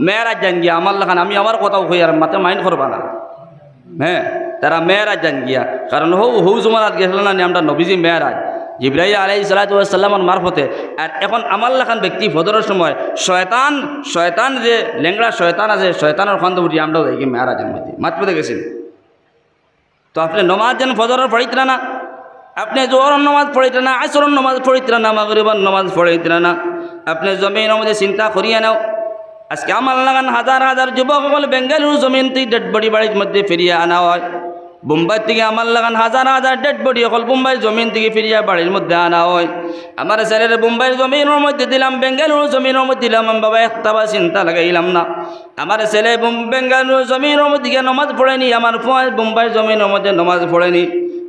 মেয়ারাজ যান গিয়া। আমার লাগান আমি আমার কথাও কই আর মাতে মাইন্ড করবা না, হ্যাঁ তারা মেয়ারাজ যান গিয়া। কারণ হৌ জমানাত গেছিল না আমরা নবীজি মেয়ারাজ জিবরাইল আলাইহিস সালাতু ওয়াস সালামের মারফতে। আর এখন আমার লাখান ব্যক্তি ফজরের সময় শয়তান যে লেংড়া শয়তান আছে, শয়তানের খন্দ উঠি আমরাও দেখি মেয়ারাজের মধ্যে। মাত বুঝে গেছেন। তো আপনি নমাজ যেন ফজরের পড়িতরা না, আপনি জোহরের নমাজ পড়িতরা না, আসরের নমাজ পড়িতরা না, মাগরিবের নমাজ পড়িতরা না, আপনি জমিনের মধ্যে চিন্তা করিয়া নাও। আজকে আমার লাগান হাজার হাজার যুবক সকল বেঙ্গালুরু জমিন থেকে ডেড বডি বাড়ির মধ্যে ফিরিয়ে আনা হয়। মুম্বাই থেকে আমার লাগান হাজার হাজার ডেড বডি সকল মুম্বাই জমিন থেকে ফিরিয়া বাড়ির মধ্যে আনা হয়। আমার ছেলের মুম্বাইয়ের জমিনের মধ্যে দিলাম, বেঙ্গালুরু জমিনের মধ্যে দিলাম, আমি বাবা একটা চিন্তা লাগাইলাম না। আমার ছেলে বেঙ্গালুরু জমিনের মধ্যে গিয়ে নমাজ পড়েনি, আমার মুম্বাই জমিনের মধ্যে নমাজ পড়েনি।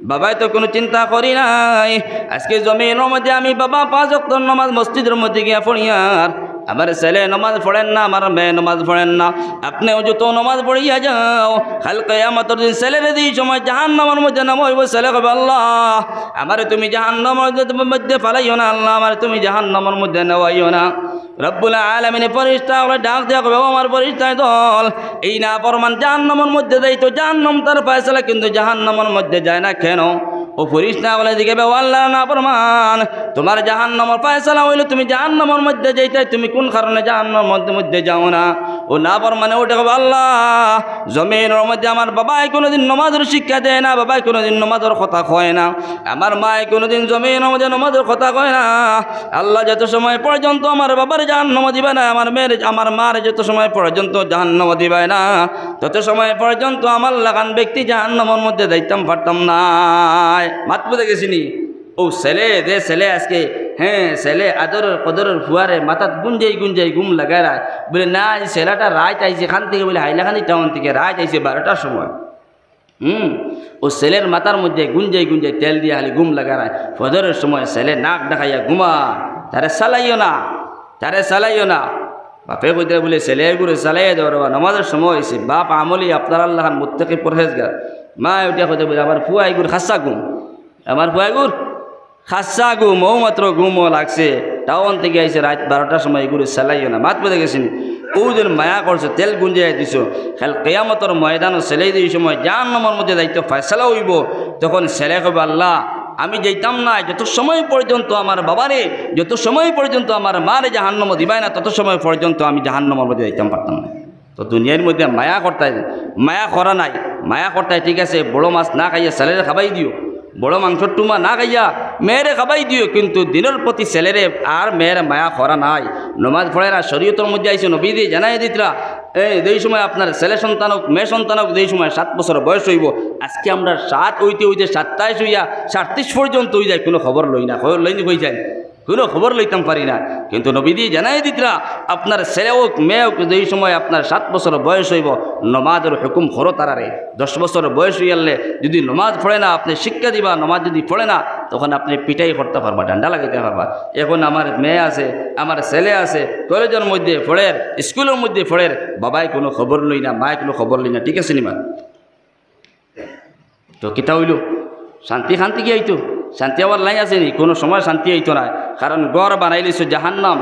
বাবাই তো কোনো চিন্তা করি নাই। আজকে জমিনের মধ্যে আমি বাবা 5 ওয়াক্ত নমাজ মসজিদের মধ্যে গিয়া পড়ি, আর আমার ছেলে নমাজ পড়েন না, আমার মেয়ে নমাজ পড়েন না। আপনিও যত নমাজ পড়িয়া যাও, কাল কিয়ামতের দিন ছেলের দিন সময় জাহান্নামের মধ্যে নামাইব। ছেলে কবে আল্লাহ আমারে তুমি জাহান্নামের মধ্যে ফালাইও না, আল্লাহ আমারে তুমি জাহান্নামের মধ্যে নেওয়াইও না। রব্বুল আলামিন ফেরেশতা ওরা ডাক দেয়া কবে, আমার ফেরেশতা দল এই না ফরমান জাহান্নামের মধ্যে যাই, তো জাহান্নাম তার ফয়সালা, কিন্তু জাহান্নামের মধ্যে যায় না কেন? ও ফেরেশতা বলে দিকে আল্লাহ না ফরমান, তোমার জাহান্নামের ফয়সালা হইল তুমি জাহান্নামের মধ্যে যাইতে, তুমি কোন কারণে জাহান্নামের মধ্যে যাও না? ও না ফরমানে ওটা কবে আল্লাহ জমিনের মধ্যে আমার বাবাই কোনোদিন নমাজের শিক্ষা দেয় না, বাবাই কোনোদিন নমাজের কথা কয় না, আমার মায় কোনোদিন জমিনের মধ্যে নমাজের কথা কয় না। আল্লাহ যত সময় পর্যন্ত আমার বাবার জাহান্নাম দিবে না, আমার মেয়ের আমার মার যত সময় পর্যন্ত জাহান্নাম দিবে না, তত সময় পর্যন্ত আমার লাগান ব্যক্তি জাহান্নামের মধ্যে যাইতাম পারতাম না। মাত বুঝে গেছিনি। ও ছেলে দে ছেলে আজকে হ্যাঁ ছেলে আদরের কদরের ফুয়ারে মাথাত গুঞ্জাই ঘুম লাগায় রায়, বলে না এই ছেলেটা রাত আইছে এখান থেকে, বলে হাইলাখানি টাউন থেকে রাত আইছে 12টার সময়। ও ছেলের মাথার মধ্যে গুঞ্জাই তেল দিয়ে খালি ঘুম লাগা রায়। ফজরের সময় ছেলে নাক দেখাইয়া ঘুমা, তারে চালাইও না। বাপে কইতে বলে ছেলে গুলো চালাইয়া দেওয়া, নমাজের সময় হয়েছে, বাপ আমলি আপনার আল্লাহ মুত্তাকি পরহেজগার। মা ওইটা কইতে বলে আমার ফুয়াইগুর খাসা ঘুম, আমার ফুয়াইগুর খাসা ঘুম, ও মাত্র ঘুমও লাগছে, টাউন থেকে আইসে রাত 12টার সময় এগুলো সেলাইও না মাত বেঁধে গেছেন ওদের মায়া করছে তেল গুঞ্জিয়ে দিছো খেল কেয়ামতর ময়দানও সেলাই দিয়ে সময় জাহান্নামের মধ্যে দায়িত্ব ফয়সালা হইব তখন ছেলে কবে আল্লাহ আমি যাইতাম না যত সময় পর্যন্ত আমার বাবারে যত সময় পর্যন্ত আমার মারে জাহান্নাম দিবাই না তত সময় পর্যন্ত আমি জাহান্নামের মধ্যে যাইতাম পারতাম না তো দুনিয়ার মধ্যে মায়া করতে মায়া করা নাই মায়া করতে ঠিক আছে বড় মাছ না খাইয়া ছেলেরে খাবাই দিও বড় মাংসর টুমা না খাইয়া মেয়েরে খাবাই দিও কিন্তু দিনের প্রতি ছেলেরে আর মেয়ের মায়া করা নাই নমাজ পড়ে না শরীয়তের মধ্যে আইসে নবী দিয়ে জানাই দিতরা এই সময় আপনার ছেলে সন্তান হোক মেয়ে সন্তান হোক এই সময় 7 বছর বয়স হইব আজকে আমরা 7 হইতে 27 হইয়া 37 পর্যন্ত হয়ে যায় কোনো খবর লই না খবর লইনি হয়ে যায় কোনো খবর লইতাম পারি না কিন্তু নবী দিয়ে জানাই দিতরা আপনার ছেলে হোক মেয়ে হোক এই সময় আপনার 7 বছর বয়স হইব নমাজের হুকুম করো তারারে 10 বছর বয়স হইয়ালে যদি নমাজ পড়ে না আপনি শিক্ষা দিবা নমাজ যদি পড়ে না তখন আপনি পিটাই করতে পারবা ডান্ডা লাগাইতে পারবা এখন আমার মেয়ে আছে আমার ছেলে আছে কলেজের মধ্যে পড়ের স্কুলের মধ্যে পড়ের বাবাই কোনো খবর লই না মায় কোনো খবর লই না ঠিক আছে নিমা তো কিতা হইল শান্তি শান্তি কি আইতো শান্তি আবার লাই আসেনি কোনো সময় শান্তি আইতো না কারণ গড় বানাইলিস জাহান্নাম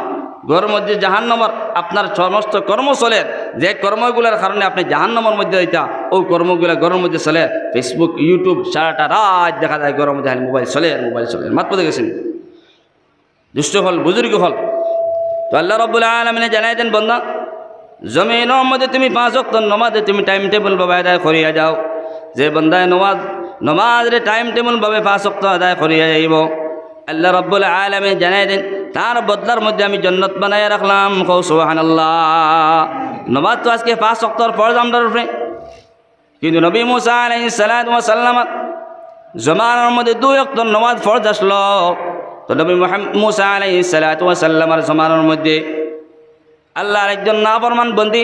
গড়ের মধ্যে জাহান্নামের আপনার সমস্ত কর্ম চলে যে কর্মগুলোর কারণে আপনি জাহান্নামের মধ্যে যাইতা ওই কর্মগুলো গড়ের মধ্যে চলে ফেসবুক ইউটিউব সারাটা রাত দেখা যায় গড়ের মধ্যে মোবাইল চলে মাত পড়ে গেছেন দুষ্ট হল বুজুর্গ হল তো আল্লাহ রাব্বুল আলামিন জানাই দেন বান্দা জমিনের মধ্যে তুমি 5 ওয়াক্ত নামাজে তুমি টাইম টেবিল ভাবে আদায় করিয়া যাও যে বান্দায় নমাজের টাইম টেবিল ভাবে 5 ওয়াক্ত আদায় করিয়া যাইব আল্লাহ রাব্বুল আলামিন জানাই দেন তার বদলার মধ্যে আমি জান্নাত বানায়া রাখলাম কও সুবহানাল্লাহ নমাজ তো আজকে 5 ওয়াক্তর ফরজ আমরার উপরে কিন্তু নবী মুসা আলাইহিস সালাতু ওয়াস সালাম জমানার মধ্যে 2 ওয়াক্ত নামাজ ফরজ আসলো তো নবী মুসা আলাইহিস সালাতু ওয়াস সালামের জমানার মধ্যে আল্লাহর একজন নাফরমান বন্দী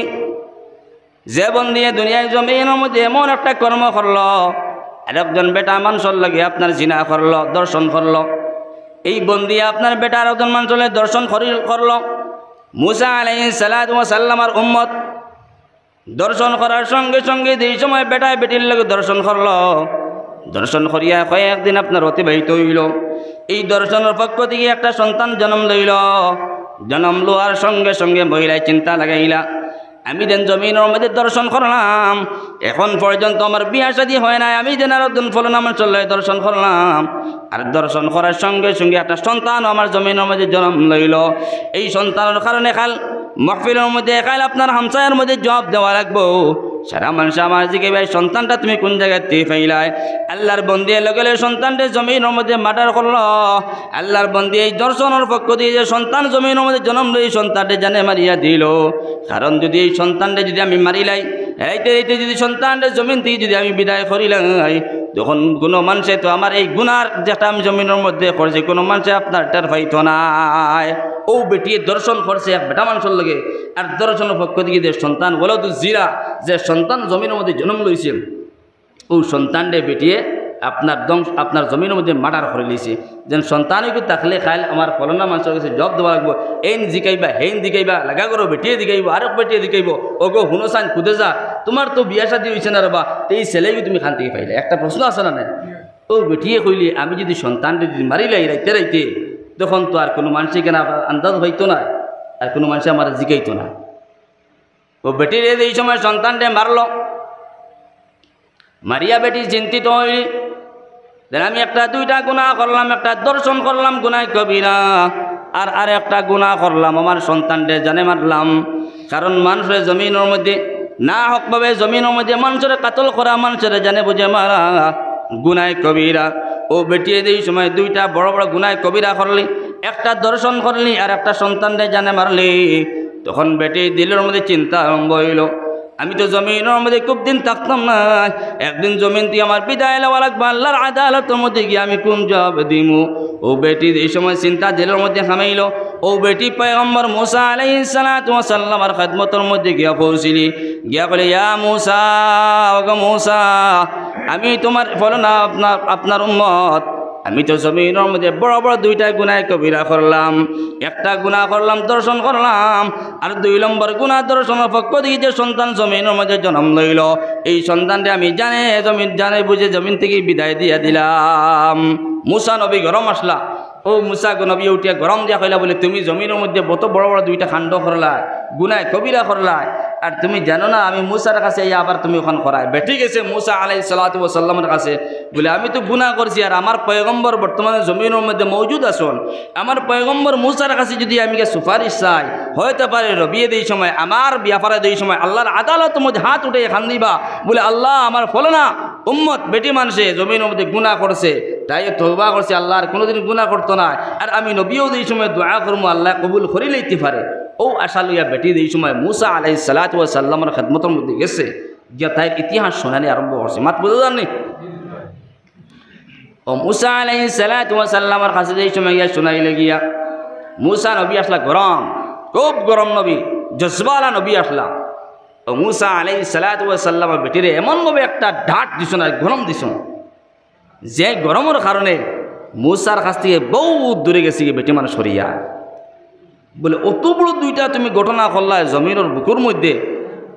যে বন্দী দুনিয়ায় জমিনের মধ্যে এমন একটা কর্ম করলো আরেকজন বেটা মানুষের লাগে আপনার জিনা করলো দর্শন করলো এই বন্দী আপনার বেটা আরেকজন মানুষের দর্শন করলো মুসা আলাইহিস সালাতু ওয়াস সালামের উম্মত দর্শন করার সঙ্গে সঙ্গে এই সময় বেটায় বেটির লাগে দর্শন করলো দর্শন করিয়া কয়েকদিন আপনার অতিবাহিত হইল এই দর্শনের পক্ষ থেকে একটা সন্তান জন্ম লইল জন্ম লওয়ার সঙ্গে সঙ্গে মহিলায় চিন্তা লাগাইলা আমি যেন জমিনের মধ্যে দর্শন করলাম এখন পর্যন্ত আমার বিয়া শাদী হয় নাই আমি যেন আরেকজন ফলন আমার চলে দর্শন করলাম আর দর্শন করার সঙ্গে সঙ্গে একটা সন্তান আমার জমিনের মধ্যে জন্ম লইল এই সন্তানের কারণে খাল মাহফিলের মধ্যে খাল আপনার হামসায়ের মধ্যে জবাব দেওয়া লাগবো সারা মানুষ আমার দিকে ভাই সন্তানটা তুমি কোন জায়গায় থেকে পাইলাই আল্লাহর বন্দী লগে সন্তানটা জমিনের মধ্যে মার্ডার করলো আল্লাহর বন্দী এই দর্শনের পক্ষ দিয়ে যে সন্তান জমিনের মধ্যে জন্ম লই সন্তানটা জানে মারিয়া দিল কারণ যদি এই সন্তানটা যদি আমি মারিলাই এইতে এইতে যদি সন্তানটা জমিন থেকে যদি আমি বিদায় করিলাই তখন কোনো মানুষে তো আমার এই গুনার যেটা আমি জমিনের মধ্যে করছি কোনো মানুষে আপনার টের পাইতো নাই ও বেটিয়ে দর্শন করছে এক বেটা মানুষের লগে আর দর্শনের পক্ষ থেকে যে সন্তান বলো তো জিরা যে সন্তান জমিনের মধ্যে জন্ম লইছে ও সন্তানটা বেটিয়ে আপনার জমিনের মধ্যে মার্ডার করে লিছে যেন সন্তানকে থাকলে খাইলে আমার ফলনা মানুষের কাছে জব দেওয়া লাগবো এইন জিকাইবা হেইন দিকাইবা লাগা করো বেটিয়ে দিকাইব আরেক বেটিয়ে দিকাইব ও গো হুনসান খুদে যা তোমার তো বিয়া শাদী হয়েছে না রবা এই ছেলেকে তুমি খান থেকে পাইলে একটা প্রশ্ন আছে না ও বেটিয়ে কইলে আমি যদি সন্তানটা যদি মারিলাই রাইতে রাইতে তখন তো আর কোনো মানুষই কেন আন্দাজ হইতো না আর কোনো মানুষ আমার জিকাইতো না ও বেটির এই সময় সন্তানটা মারল মারিয়া বেটি চিন্তিত হইলি দেন আমি একটা দুইটা গুনাহ করলাম একটা দর্শন করলাম গুনাহ কবিরা আর একটা গুনাহ করলাম আমার সন্তানটা জানে মারলাম কারণ মানুষের জমিনের মধ্যে না হকভাবে জমিনের মধ্যে মানুষের কাতল করা মানুষের জানে বুঝে মারা গুনাহ কবিরা ও বেটি এই সময় দুইটা বড় বড় গুনাহ কবিরা করলি একটা দর্শন করলি আর একটা সন্তানটা জানে মারলি তখন বেটি দিলের মধ্যে চিন্তা আরম্ভ হইল আমি তো জমিনের মধ্যে খুব দিন থাকতাম না একদিন জমিন দিয়ে আমার বিদায় লওয়া লাগবে আল্লাহর আদালতের মধ্যে গিয়ে আমি কোন জবাব দিমু ও বেটি এই সময় চিন্তা দিলের মধ্যে হামাইল ও বেটি পয়গম্বর মুসা আলাইহিস সালাতু ওয়াস সালামের খিদমতের মধ্যে গিয়া পৌঁছিলি গিয়া বলে ইয়া মুসা ওগো মুসা আমি তোমার বলো না আপনার উম্মত আমি তো জমিনের মধ্যে বড় বড় দুইটা গুনাহ কবিরা করলাম একটা গুনাহ করলাম দর্শন করলাম আর 2 নম্বর গুনাহ দর্শনের পক্ষ থেকে যে সন্তান জমিনের মধ্যে জন্ম লইল এই সন্তানটা আমি জানে বুঝে জমিন থেকে বিদায় দিয়ে দিলাম মুসা নবী গরম আসলা ও মুসা নবী উঠিয়া গরম দিয়া কইলা বলে তুমি জমিনের মধ্যে কত বড় বড় দুইটা খান্ড করলা গুনায় কবিরা করলা আর তুমি জানো না আমি মুসার কাছে আবার তুমি ওখান করায় বেঠি গেছে মুসা আলাইহিস সালাতু ওয়াস সালামের কাছে বলে আমি তো গুনাহ করছি আর আমার পয়গম্বর বর্তমানে জমিনের মধ্যে মওজুদ আছেন আমার পয়গম্বর মুসার কাছে যদি আমি সুপারিশ চাই হইতে পারে রবিয়ে দেই সময় আমার ব্যাপারে দেই সময় আল্লাহর আদালতের মধ্যে হাত উঠে খান দিবা বলে আল্লাহ আমার ফলো না উম্মত বেটি মানুষে জমিনের মধ্যে গুনাহ করছে তাই তওবা করছে আল্লাহর কোনোদিন গুনাহ করতো না আর আমি নবীও দেই সময় দোয়া করবো আল্লাহ কবুল করে লইতে পারে ও আশা লইয়া বেটি দেই সময় মুসা আলাইহিস সালাতু ওয়াস সালামের খিদমতের মধ্যে গেছে গিয়া তাই ইতিহাস শোনানি আরম্ভ করছে মাত বুঝা জানি ও মুসা আলাইহিস সালাতু ওয়াস সালামের কাছে যেই সময় গিয়া শোনাইলে গিয়া মুসা নবী আসলা গরম খুব গরম নবী জজবালা নবী আসলা ও মুসা আলাইহিস সালাতু ওয়াস সালামের বেটিরে এমনভাবে একটা ঢাট দিছ না গরম দিছ যে গরমের কারণে মুসার কাছ থেকে বহুত দূরে গেছে বেটি মানুষ সরিয়া বলে অত বড় দুইটা তুমি ঘটনা করলা জমিনের বুকুর মধ্যে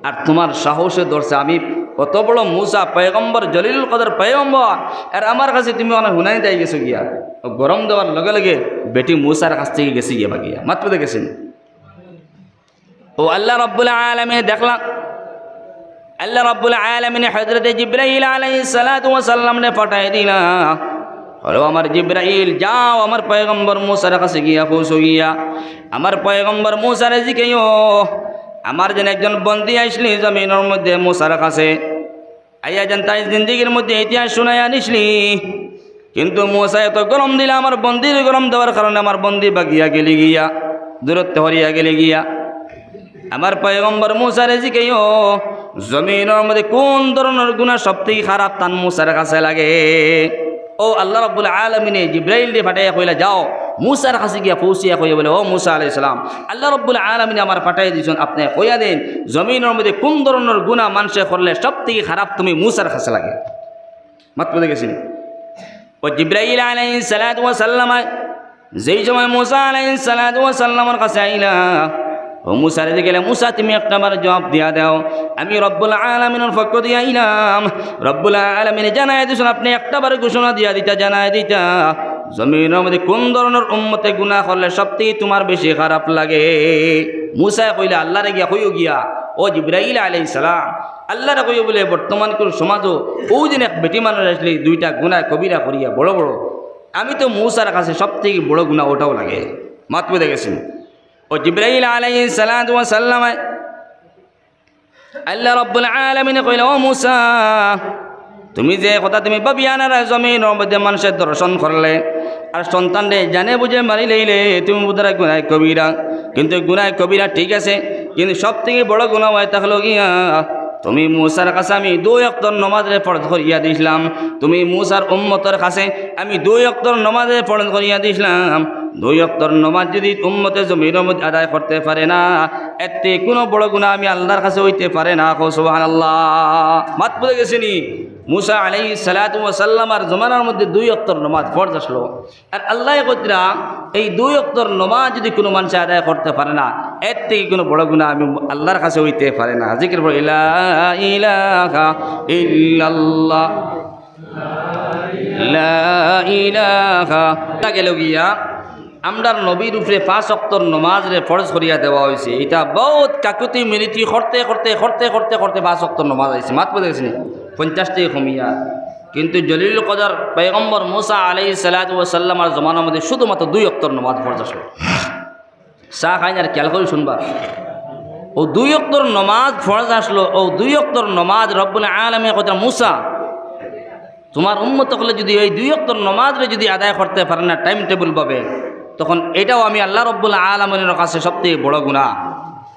আর তোমার সাহসে ধরছে আমি অত বড় মুসা পয়গম্বর জলিলুল কদর পয়গম্বর আর আমার কাছে তুমি অনেক হুনাই দিয়ে গেছো গিয়া গরম দেওয়ার লগে লগে বেটি মুসার কাছ থেকে গেছি গিয়া বাগিয়া মাত্র দেখেছেন ও আল্লাহ রাব্বুল আলামিন দেখলাম আল্লাহ রাব্বুল আলামিন হযরত জিবরাইল আলাইহিস সালাতু ওয়াস সালাম নে পাঠায় দিলা হলো আমার জিবরাইল যাও আমার পয়গম্বর মুসার কাছে গিয়া পৌঁছো গিয়া আমার পয়গম্বর মুসার জিকেও আমার যেন একজন বন্দী আসলি জমিনের মধ্যে মুসার কাছে আইয়া যেন তাই জিন্দিগির মধ্যে ইতিহাস শুনাই আনিসলি কিন্তু মুসা এত গরম দিলা আমার বন্দির গরম দেওয়ার কারণে আমার বন্দি বাগিয়া গেলি গিয়া দূরত্ব হরিয়া গেলি গিয়া আমার পয়গম্বর মুসার জিকেও জমিনের মধ্যে কোন ধরনের গুনাহ সবথেকে খারাপ তান মুসার কাছে লাগে ও আল্লাহ রাব্বুল আলামিন জিবরাইল দিয়ে পাঠাইয়া কইলা যাও মুসার কাছে গিয়া পৌঁছিয়া কইয়া বলে ও মুসা আলাইহিস সালাম আল্লাহ রাব্বুল আলামিন আমার পাঠাই দিয়েছেন আপনি কইয়া দেন জমিনের মধ্যে কোন ধরনের গুনাহ মানুষে করলে সবথেকে খারাপ তুমি মুসার কাছে লাগে মাত্র দেখেছেন ও জিবরাইল আলাইহিস সালাতু ওয়াস সালাম যেই সময় মুসা আলাইহিস সালাতু ওয়াস সালামের কাছে আইলা ও মুসার দিকে গেলে মুসা তুমি একটাবার জবাব দিয়া দাও আমি রব্বুল আলামিনের পক্ষ দিয়ে আইলাম রব্বুল আলামিন জানায় দিয়েছেন আপনি একটাবার ঘোষণা দিয়া দিতা জানায় দিতা জমিনের মধ্যে কোন ধরনের উম্মতে গুনাহ করলে সবথেকে তোমার বেশি খারাপ লাগে মুসা কইলা আল্লাহরে গিয়া কইও গিয়া ও জিবরাইল আলাইহিস সালাম আল্লাহরে কইও বলে বর্তমান কোন সমাজও ও দিন এক বেটি মানুষ আসলে দুইটা গুনাহ কবিরা করিয়া বড় বড় আমি তো মুসার কাছে সবথেকে বড় গুনাহ ওটাও লাগে মাত্র দেখেছেন ও জিবরাইল আলাইহিস সালাতু ওয়াস সালাম আল্লাহ রাব্বুল আলামিন কইলা ও মুসা তুমি যে কথা তুমি বাবিয়ানার জমিনের মধ্যে মানুষের দর্শন করলে আর সন্তানরে জানে বুঝে মারি লইলে তুমি বুঝারা গুনাহ কবিরা কিন্তু গুনাহ কবিরা ঠিক আছে কিন্তু সবথেকে বড় গুনাহ হয় তাহলে গিয়া তুমি মুসার কাছে আমি 2 ওয়াক্তের নামাজে ফরজ করিয়া দিছিলাম তুমি মুসার উম্মতের কাছে আমি 2 ওয়াক্তের নামাজে ফরজ করিয়া দিছিলাম 2 ওয়াক্তের নামাজ যদি উম্মতে জমিনের মধ্যে আদায় করতে পারে না এতে কোনো বড় গুনাহ আমি আল্লাহর কাছে হইতে পারে না সুবহানাল্লাহ মাত বলে গেছেনি মুসা আলাইহিস সালাতু ওয়াস সালামের জমানার মধ্যে 2 ওয়াক্তের নামাজ ফরজ আসলো আর আল্লাহ কইরা এই 2 ওয়াক্তের নামাজ যদি কোনো মানুষ আদায় করতে পারে না এর থেকে কোনো বড় গুনাহ আমি আল্লাহর কাছে হইতে পারে না জিকির করে লা ইলাহা ইল্লাল্লাহ লা ইলাহা গেল গিয়া আমরার নবীর উপরে 5 ওয়াক্তের নামাজ রে ফরজ করিয়া দেওয়া হয়েছে এটা বহুত কাকুতি মিনিটি করতে করতে করতে করতে করতে 5 ওয়াক্তের নামাজ আইছে মাত বলে গেছেন 50 থেকে কমিয়া কিন্তু জলিলুল কদর পয়গম্বর মুসা আলাইহিস সালাতু ওয়াস সালামের জমানার মধ্যে শুধুমাত্র 2 ওয়াক্তের নামাজ ফরজ আসলো শাহ খাইনার খেয়াল করে শুনবা ও 2 ওয়াক্তের নামাজ ফরজ আসলো ও 2 ওয়াক্তের নামাজ রব্বুল আলামিন কইরা মুসা তোমার উম্মত হলে যদি এই 2 ওয়াক্তের নামাজ রে যদি আদায় করতে পারে না টাইম টেবিল পাবে তখন এটাও আমি আল্লাহ রব্বুল আলামিনের কাছে সবথেকে বড় গুনাহ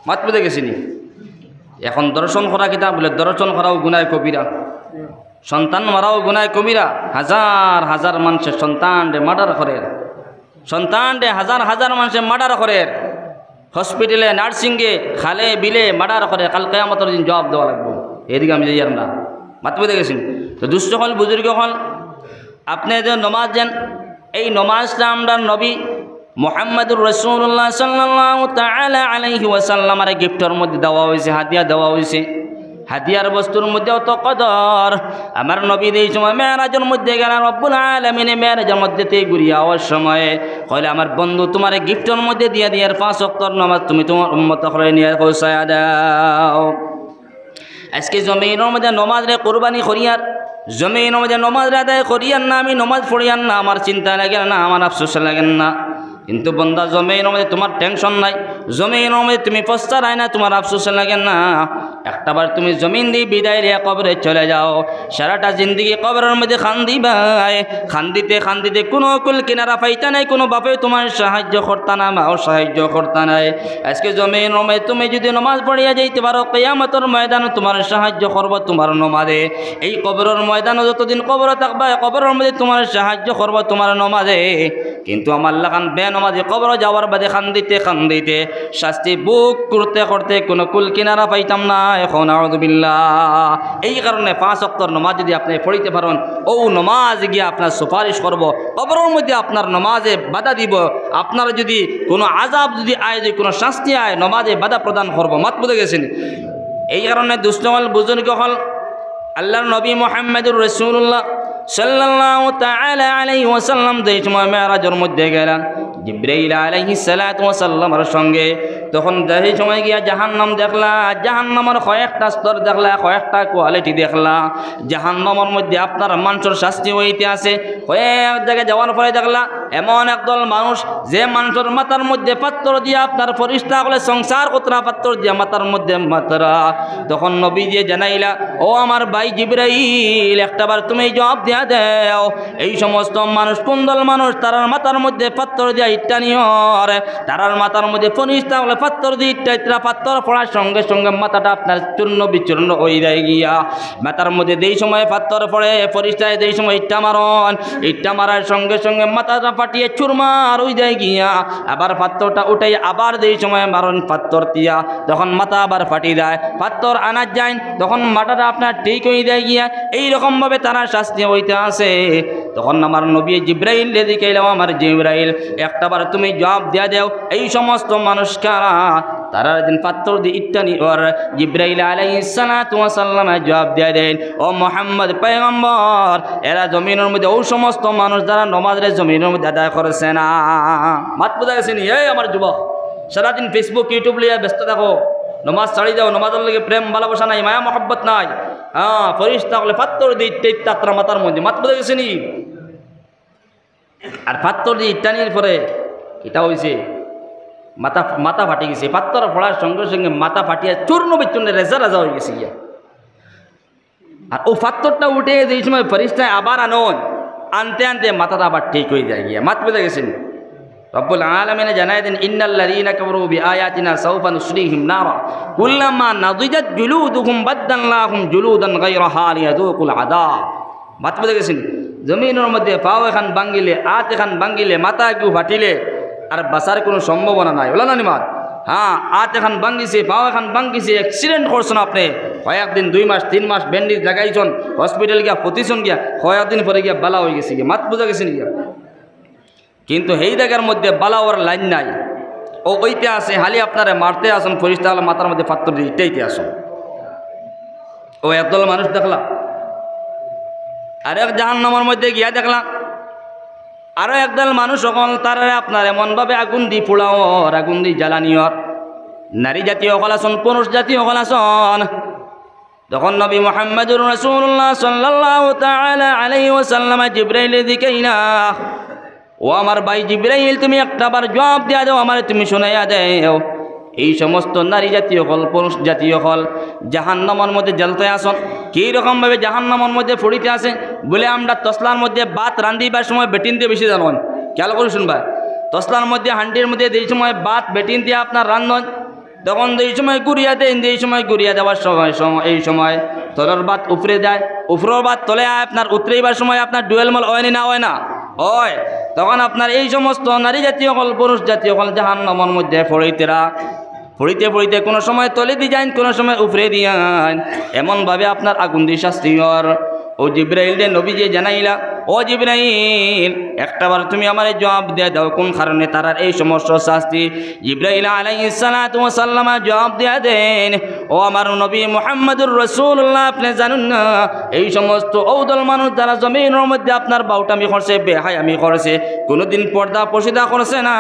মাত বুঝে গেছিনি এখন দর্শন করা কিতা বলে দর্শন করাও গুনাহ কবিরা সন্তান মারাও গুনাহ কবিরা হাজার হাজার মানুষের সন্তান রে মার্ডার করে সন্তান রে হাজার হাজার মানুষের মার্ডার করে হসপিটালে নার্সিংয়ে খালে বিলে মার্ডার করে কাল কিয়ামতের দিন জবাব দেওয়া লাগবে এদিকে আমি যাই না মাত বুঝে গেছেন তো দুষ্ট হল বুজুর্গ হল আপনি যে নমাজ দেন এই নমাজটা আমরা নবী মুহাম্মদুর রাসূলুল্লাহ সাল্লাল্লাহু তাআলা আলাইহি ওয়াসাল্লামের গিফটের মধ্যে দেওয়া হয়েছে হাদিয়া দেওয়া হয়েছে হাদিয়ার বস্তুর মধ্যে অত কদর। আমার নবী এই সময় মেরাজের মধ্যে গেলেন, রব্বুল আলামিনে মেরাজের মধ্যে থেকে ঘুরিয়ে আওয়ার সময়ে কইলে আমার বন্ধু তোমার গিফটের মধ্যে দিয়ে দিয়ে 5 ওয়াক্তের নামাজ তুমি তোমার উম্মত করে নিয়ে পৌঁছায়া দাও। আজকে জমিনের মধ্যে নমাজ রে কোরবানি করিয়ার, জমিনের মধ্যে নমাজ রে আদায় করিয়ার না, আমি নমাজ পড়িয়ার না, আমার চিন্তা লাগেন না, আমার আফসোস লাগেন না। কিন্তু বন্দা জমিনের মধ্যে তোমার টেনশন নাই, জমিনের মধ্যে তুমি পস্তারাই না, তোমার আফসোস লাগেন না। একটাবার তুমি জমিন দিয়ে বিদায় রে কবরে চলে যাও, সারাটা জিন্দগি কবরের মধ্যে খান্দিবাই, খান্দিতে খান্দিতে কোনো কুল কিনারা পাইতা নাই, কোনো বাপে তোমার সাহায্য করতা না, মাও সাহায্য করতা নাই। আজকে জমিনের মধ্যে তুমি যদি নমাজ পড়িয়া যাইতে পারো, কিয়ামতের ময়দানে তোমার সাহায্য করব তোমার নমাজে। এই কবরের ময়দানে যতদিন কবরে থাকবা, কবরের মধ্যে তোমার সাহায্য করব তোমার নমাজে। কিন্তু আমার লাগান বেনমাজি কবর যাওয়ার বাদে খান্দিতে খান্দিতে শাস্তি বুক করতে করতে কোনো কুল কিনারা পাইতাম না। এখন আউযুবিল্লাহ। এই কারণে 5 ওয়াক্তের নামাজ যদি আপনি পড়িতে পারেন, ও নামাজ গিয়ে আপনার সুপারিশ করব, কবরের মধ্যে আপনার নামাজে বাধা দিব। আপনার যদি কোনো আযাব যদি আয়, যদি কোনো শাস্তি আয়, নামাজে বাধা প্রদান করব। মাত বুঝে গেছেন? এই কারণে দুষ্টমল বুজুর্গ হল আল্লাহর নবী মুহাম্মদুর রাসূলুল্লাহ সাল্লাল্লাহু তাআলা আলাইহি ওয়াসাল্লাম যেই সময় মেরাজের মধ্যে গেলেন জিবরাইল আলাইহিস সালাতু ওয়াসাল্লামের সঙ্গে, তখন যেই সময় গিয়া জাহান্নাম দেখলা, জাহান্নামের কয়েকটা স্তর দেখলা, কয়েকটা কোয়ালিটি দেখলা। জাহান্নামের মধ্যে আপনার মানুষের শাস্তি হইতে আছে। কয়েক জায়গায় যাওয়ার পরে দেখলা এমন একদল মানুষ, যে মানুষের মাথার মধ্যে পাত্র দিয়া আপনার ফরিস্তা বলে সংসার কতরা পাত্র দিয়া মাথার মধ্যে মাত্রা। তখন নবী দিয়ে জানাইলা, ও আমার ভাই জিবরাইল, একটাবার তুমি জবাব দিয়া দেও, এই সমস্ত মানুষ কোন দল মানুষ? তারার মাথার মধ্যে পাত্র দিয়া ইট্টা নিয়র, তারার মাথার মধ্যে ফরিস্তা বলে পাত্র দিয়ে ইট্টা ইট্টা পাত্র পড়ার সঙ্গে সঙ্গে মাথাটা আপনার চূর্ণ বিচূর্ণ হয়ে যায় গিয়া। মাথার মধ্যে যেই সময় পাত্র পড়ে, ফরিস্তায় যেই সময় ইট্টা মারন, ইট্টা মারার সঙ্গে সঙ্গে মাথাটা ফাটিয়ে চুরমার হয়ে যায় গিয়া। আবার পাত্রটা উঠাই আবার যেই সময় মারন পাত্র দিয়া, তখন মাথা আবার ফাটি যায়, পাত্র আনার যায়, তখন মাথাটা আপনার ঠিক হয়ে যায় গিয়া। এইরকমভাবে তারা শাস্তি হইতে আসে। তখন আমার নবী জিবরাইল দিকে এলাম, আমার জিবরাইল একটাবার তুমি জবাব দিয়া দেও, এই সমস্ত মানুষ কারা? তারা দিন পাত্র দিয়ে ইট্টানি ওর জিবরাইল আলাইহিস সালাতু ওয়া সাল্লাম জবাব দিয়া দেন, ও মুহাম্মদ পয়গম্বর, এরা জমিনের মধ্যে ওই সমস্ত মানুষ যারা নামাজের জমিনের মধ্যে আদায় করেছে না। মাত বুঝা গেছেনি? এই আমার যুবক, সারাদিন ফেসবুক ইউটিউব লিয়ে ব্যস্ত থাকো, নমাজ ছাড়ি যাও, নমাজের লাগে প্রেম ভালোবাসা নাই, মায়া মহব্বত নাই। হ্যাঁ, ফরিস্তা বলে পাত্র দিয়ে ইট্টা ইট্টা আপনার মাথার মধ্যে। মাত বুঝা গেছেনি? আর পাত্র দিয়ে ইট্টানির পরে এটা হয়েছে মাথা মাথা ফাটি গেছে, পাত্র ফোড়ার সঙ্গে সঙ্গে মাথা ফাটিয়া চূর্ণ বিচূর্ণ রেজা রাজা হয়ে গেছে গিয়া। আর ও পাত্রটা উঠে যেই সময় ফরিস্তায় আবার আনতে আনতে মাথাটা আবার ঠিক হয়ে যায় গিয়া। মাত বুঝে গেছেন? রব্বুল আলামিন জানায় দেন, ইন্নাল্লাযীনা কাফারু বিআয়াতিনা সাওফা নুসরিহিম নারা কুল্লামা নাদিজাত জুলুদুহুম বাদদালনাহুম জুলুদান গায়রাহা লিয়াযুকুল আযাব। মাত বুঝে গেছেন? জমিনের মধ্যে পাও এখান ভাঙ্গিলে, আত এখান ভাঙ্গিলে, মাথা কেউ ফাটিলে আর বাঁচার কোনো সম্ভাবনা নাই। বলা না নিমাত? হ্যাঁ, আত এখান ভাঙ্গিছে, পাও এখান ভাঙ্গিছে, অ্যাক্সিডেন্ট করছেন আপনি, কয়েকদিন 2 মাস 3 মাস ব্যান্ডেজ লাগাইছেন, হসপিটাল গিয়া প্রতিশন গিয়া, কয়েকদিন পরে গিয়া বালা হয়ে গেছে গিয়া। মাত বুঝা গেছেন গিয়া? কিন্তু এই জায়গার মধ্যে বালা ওর লাইন নাই, ও ওইতে আসে হালি আপনারা মারতে আসুন, ফরিস্তা হলে মাথার মধ্যে পাত্র দিয়ে ইটাইতে আসুন। ও একদল মানুষ দেখলাম। আরেক জাহান্নামের মধ্যে গিয়া দেখলাম আরো একদল মানুষ, সকল তারা আপনার এমনভাবে আগুন দি পোড়াওর, আগুন দি জ্বালানিওর। নারী জাতীয় হল আসন, পুরুষ জাতীয় হল আসন। তখন নবী মুহাম্মদুর রাসূলুল্লাহ সাল্লাল্লাহু তাআলা আলাইহি ওয়াসাল্লাম জিবরাইলের দিকে না, ও আমার ভাই জিবরাইল, তুমি একটাবার জবাব দিয়া দাও, আমার তুমি শোনাইয়া দেও, এই সমস্ত নারী জাতীয় হল, পুরুষ জাতীয় হল জাহান্নামের মধ্যে জ্বলতে আসন। কীরকমভাবে জাহান্নামের মধ্যে ফুড়িতে আসে বলে, আমরা তসলার মধ্যে ভাত রান্ধিবার সময় বেটিন দিয়ে বেশি জানন, খেয়াল করে শুনবা। তসলার মধ্যে হান্ডির মধ্যে যেই সময় ভাত বেটিন দিয়ে আপনার রান্ধন, তখন এই সময় গুড়িয়া দেন, এই সময় গুড়িয়া দেওয়ার সময় এই সময় তলের ভাত উপরে যায়, উপরের ভাত তলে আয়, আপনার উতরাইবার সময় আপনার ডুয়েল মাল হয়নি না হয় না হয়, তখন আপনার এই সমস্ত নারী জাতীয় হল, পুরুষ জাতীয় হল জাহান্নামের মধ্যে পড়িতে পড়িতে কোনো সময় তলে দিয়ে যান, কোনো সময় উপরে দিয়ান, এমনভাবে আপনার আগুন দিয়ে শাস্তি হওয়ার। ও জিবরাইল নবী যে জানাইলা, ও জিবরাইল একটাবার তুমি আমারে জবাব দিয়ে দাও কোন কারণে তারার এই সমস্ত শাস্তি। জিবরাইল আলাইহিস সালাতু ওয়াস সালাম জবাব দিয়ে দেন, ও আমার নবী মুহাম্মদুর রাসূলুল্লাহ, আপনি জানেন না এই সমস্ত ঔদল মানুষ যারা জমিনের মধ্যে আপনার বাউটামি করছে, বেহায়ামি করছে, কোনোদিন পর্দা পশিদা করছে না,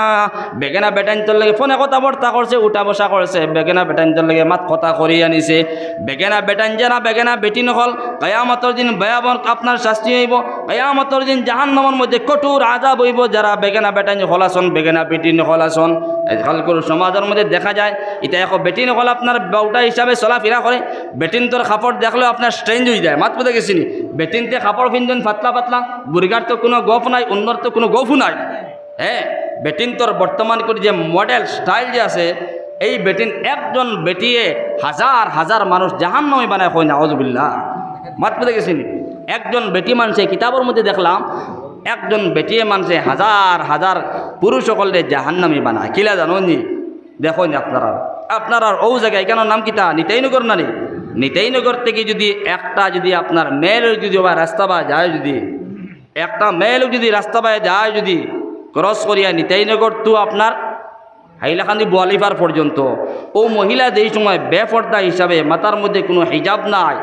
বেগেনা বেটাইনতর লাগে ফোনে কথাবার্তা করছে, উঠা বসা করছে, বেগেনা বেটাইনতর লাগে মাত কথা করিয়ে আনিছে, বেগেনা বেটাইন যারা বেগেনা বেটি নকল কিয়ামতের দিন ভয়াবহ আপনার শাস্তি হইব। কিয়ামতের দিন জাহান্নামের মধ্যে কঠোর আযাব হইব যারা বেগেনা বেটাইন হলাসন, বেগেনা বেটি নকলাসন। আজকালকার সমাজের মধ্যে দেখা যায় এটা এখন বেটি নকল আপনার বাউটা হিসাবে চলাফেরা করে, বেটিন তোর কাপড় দেখলেও আপনার স্ট্রেঞ্জ হয়ে যায়। মাত বুঝে গেছিনি, বেটিনতে কাপড় পিনতেন পাতলা পাতলা, বুড়িগার তো কোনো গপ নাই, অন্যর তো কোনো গফু নাই। হ্যাঁ, বেটিন তোর বর্তমান করে যে মডেল স্টাইল যে আছে, এই বেটিন একজন বেটিয়ে হাজার হাজার মানুষ জাহান্নামী বানায় কই নাউযুবিল্লাহ। মাত বুঝে গেছিনি, একজন বেটি মানুষে কিতাবের মধ্যে দেখলাম একজন বেটিয়ে মানুষে হাজার হাজার পুরুষ সকলে জাহান্নামী বানায়। কিলা জানো নি? দেখো নি আপনার ও জায়গায় কেন নাম কিতা নিতাইনগর না নি? নিতাইনগর থেকে যদি একটা যদি আপনার মেয়ের যদি বা রাস্তা বা যায়, যদি একটা মেয়ের যদি রাস্তা বায় যায়, যদি ক্রস করিয়া নিতাইনগর তো আপনার হাইলাকান্দি বোয়ালিপার পর্যন্ত, ও মহিলা যেই সময় বেপর্দা হিসাবে মাথার মধ্যে কোনো হিজাব নাই,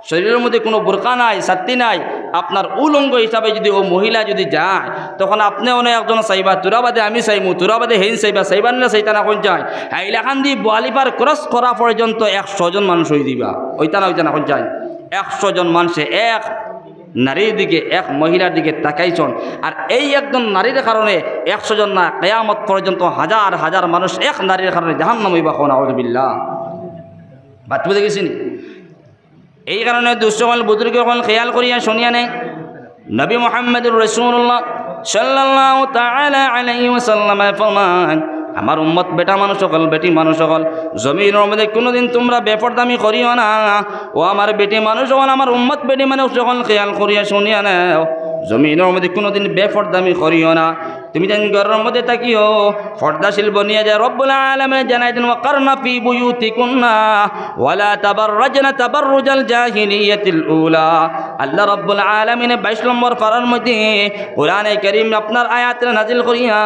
শরীরের মধ্যে কোনো বোরকা নাই, ছাত্তি নাই, আপনার উলঙ্গ হিসাবে যদি ও মহিলা যদি যায়, তখন আপনি অনেক একজন চাইবা তুরাবাদে আমি চাইমু, তুরাবাদে হেন চাইবা, চাইবা না চাইতা না কোন যায়, হাইলাকান্দি বোয়ালিপার ক্রস করা পর্যন্ত 100 জন মানুষ হয়ে দিবা। ওইটা না কোন যায়, 100 জন মানুষে এক নারীর দিকে, এক মহিলার দিকে তাকাইছন। আর এই একজন নারীর কারণে 100 জন না, কিয়ামত পর্যন্ত হাজার হাজার মানুষ এক নারীর কারণে জাহান্নাম হইবা। নাউযুবিল্লাহ। বাত বুঝে গেছেন? এই কারণে দুঃসকল বুজুর্গ খেয়াল করিয়া শুনিয়া নেই, নবী মুহাম্মদুর রাসূলুল্লাহ সাল্লাল্লাহু তাআলা আলাইহি ওয়াসাল্লাম ফরমান, আমার উম্মত বেটা মানুষ সকল, বেটি মানুষ সকল, জমিনের মধ্যে কোনোদিন তোমরা বেপরদামি করিও না। ও আমার বেটি মানুষ সকল, আমার উম্মত বেটি মানুষ সকল খেয়াল করিয়া শুনিয়া নাও, জমিনের মধ্যে কোনোদিন বেপরদামি করিও না। তুমি যেন ঘরের মধ্যে থাকিও পর্দাশীল বনিয়া যায়। রব্বুল আলামিন জানাই দেন, ওয়াকারনা ফি বুয়ুতিকুন্না ওয়ালা তাবাররাজনা তাবাররুজাল জাহিলিয়াতিল উলা। আল্লাহ রব্বুল আলামিন 22 নম্বর পারার মধ্যে কোরআনে কারীম আপনার আয়াত নাজিল করিয়া